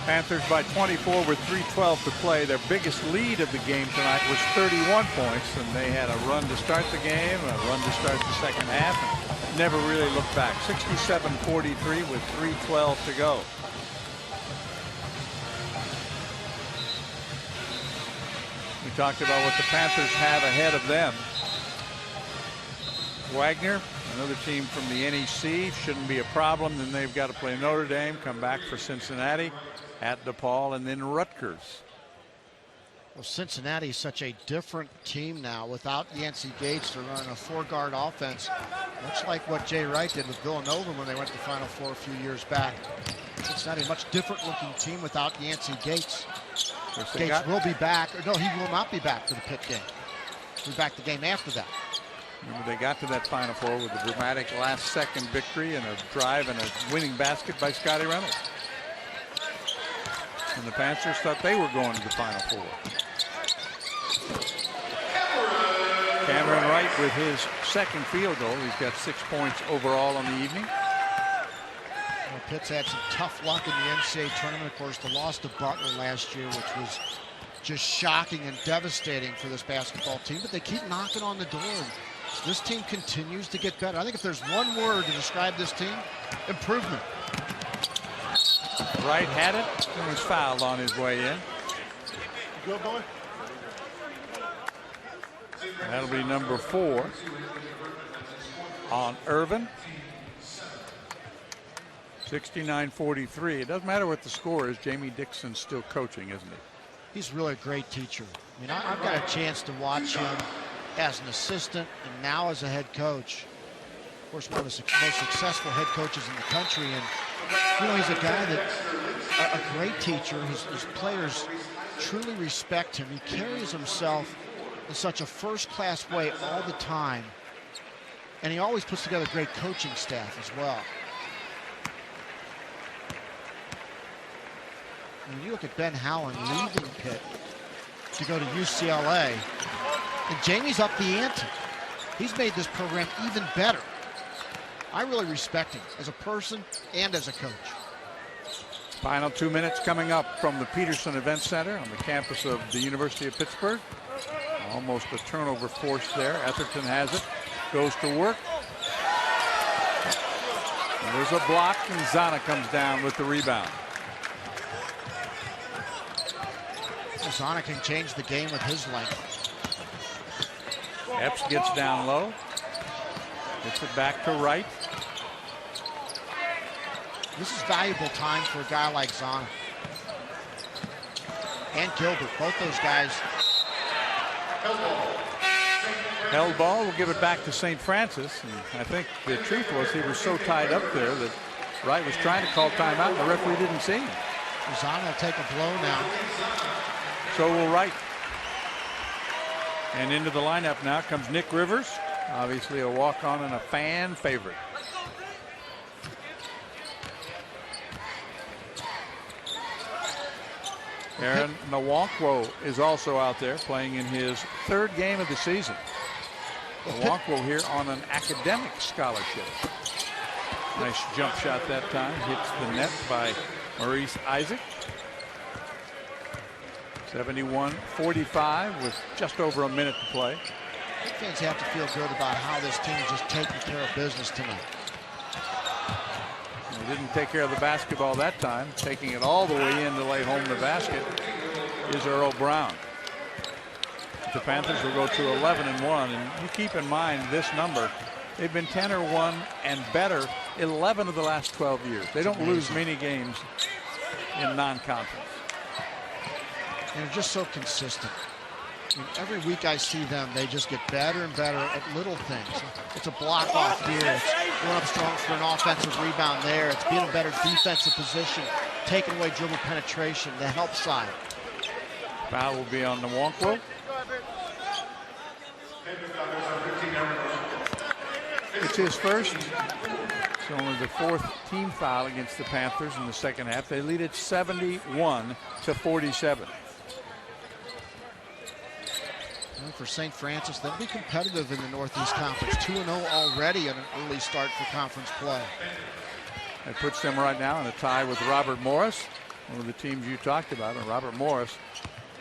Panthers by 24 with 3:12 to play. Their biggest lead of the game tonight was 31 points, and they had a run to start the game, a run to start the second half, and never really looked back. 67-43 with 3:12 to go. We talked about what the Panthers have ahead of them. Wagner, another team from the NEC, shouldn't be a problem. Then they've got to play Notre Dame, come back for Cincinnati, at DePaul, and then Rutgers. Well, Cincinnati is such a different team now without Yancey Gates. They're running a four-guard offense, much like what Jay Wright did with Villanova when they went to the Final Four a few years back. Cincinnati, a much different-looking team without Yancey Gates. Gates will be back. Or no, he will not be back for the Pitt game. He'll be back the game after that. Remember, they got to that Final Four with a dramatic last-second victory and a drive and a winning basket by Scotty Reynolds. And the Panthers thought they were going to the Final Four. Cameron Wright with his second field goal. He's got 6 points overall on the evening. Well, Pitt's had some tough luck in the NCAA tournament. Of course, the loss to Butler last year, which was just shocking and devastating for this basketball team. But they keep knocking on the door. This team continues to get better. I think if there's one word to describe this team, improvement. Wright had it and was fouled on his way in. Good boy. That'll be number 4 on Irvin. 69-43. It doesn't matter what the score is. Jamie Dixon's still coaching, isn't he? He's really a great teacher. I mean, I've got a chance to watch him as an assistant and now as a head coach. Of course, one of the most successful head coaches in the country. And, you know, he's a guy that, a great teacher. His players truly respect him. He carries himself in such a first-class way all the time. And he always puts together a great coaching staff as well. When you look at Ben Howland leaving Pitt to go to UCLA, and Jamie's up the ante. He's made this program even better. I really respect him as a person and as a coach. Final 2 minutes coming up from the Peterson Event Center on the campus of the University of Pittsburgh. Almost a turnover force there. Atherton has it, goes to work. And there's a block, and Zana comes down with the rebound. Zana can change the game with his length. Epps gets down low. Gets it back to Wright. This is valuable time for a guy like Zahn and Gilbert. Both those guys. Held ball, will give it back to St. Francis. And I think the truth was he was so tied up there that Wright was trying to call timeout and the referee didn't see him. Zahn will take a blow now. So will Wright. And into the lineup now comes Nick Rivers. Obviously a walk-on and a fan favorite. Aaron Nwankwo is also out there playing in his third game of the season. Nwankwo here on an academic scholarship. Nice jump shot that time. Hits the net by Maurice Isaac. 71-45 with just over a minute to play. Fans have to feel good about how this team is just taking care of business tonight. They didn't take care of the basketball that time. Taking it all the way in to lay home the basket is Earl Brown. The Panthers will go to 11-1, and you keep in mind this number. They've been 10-1 and better 11 of the last 12 years. They don't lose many games in non-conference. And they're just so consistent. I mean, every week I see them, they just get better and better at little things. It's a block off here. It's going up strong for an offensive rebound there. It's being a better defensive position, taking away dribble penetration, the help side. Foul will be on Nwankwo. It's his first. It's only the fourth team foul against the Panthers in the second half. They lead it 71-47. For St. Francis, they'll be competitive in the Northeast Conference. 2-0 already on an early start for conference play. That puts them right now in a tie with Robert Morris, one of the teams you talked about. And Robert Morris,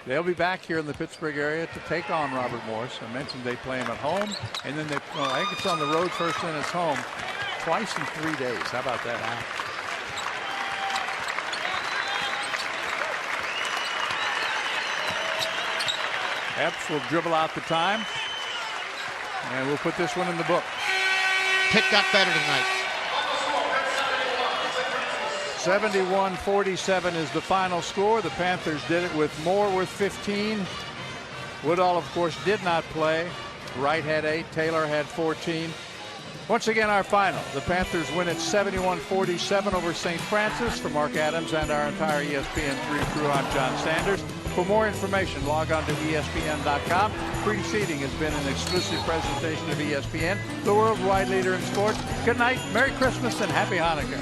they'll be back here in the Pittsburgh area to take on Robert Morris. I mentioned they play him at home, and then I think it's on the road first, then it's home. Twice in 3 days. How about that? Epps will dribble out the time. And we'll put this one in the book. Pitt got better tonight. 71-47 is the final score. The Panthers did it with Moore with 15. Woodall, of course, did not play. Wright had 8. Taylor had 14. Once again, our final. The Panthers win at 71-47 over St. Francis. For Mark Adams and our entire ESPN3 crew, I'm John Sanders. For more information, log on to ESPN.com. Preceding has been an exclusive presentation of ESPN, the worldwide leader in sports. Good night, Merry Christmas, and Happy Hanukkah.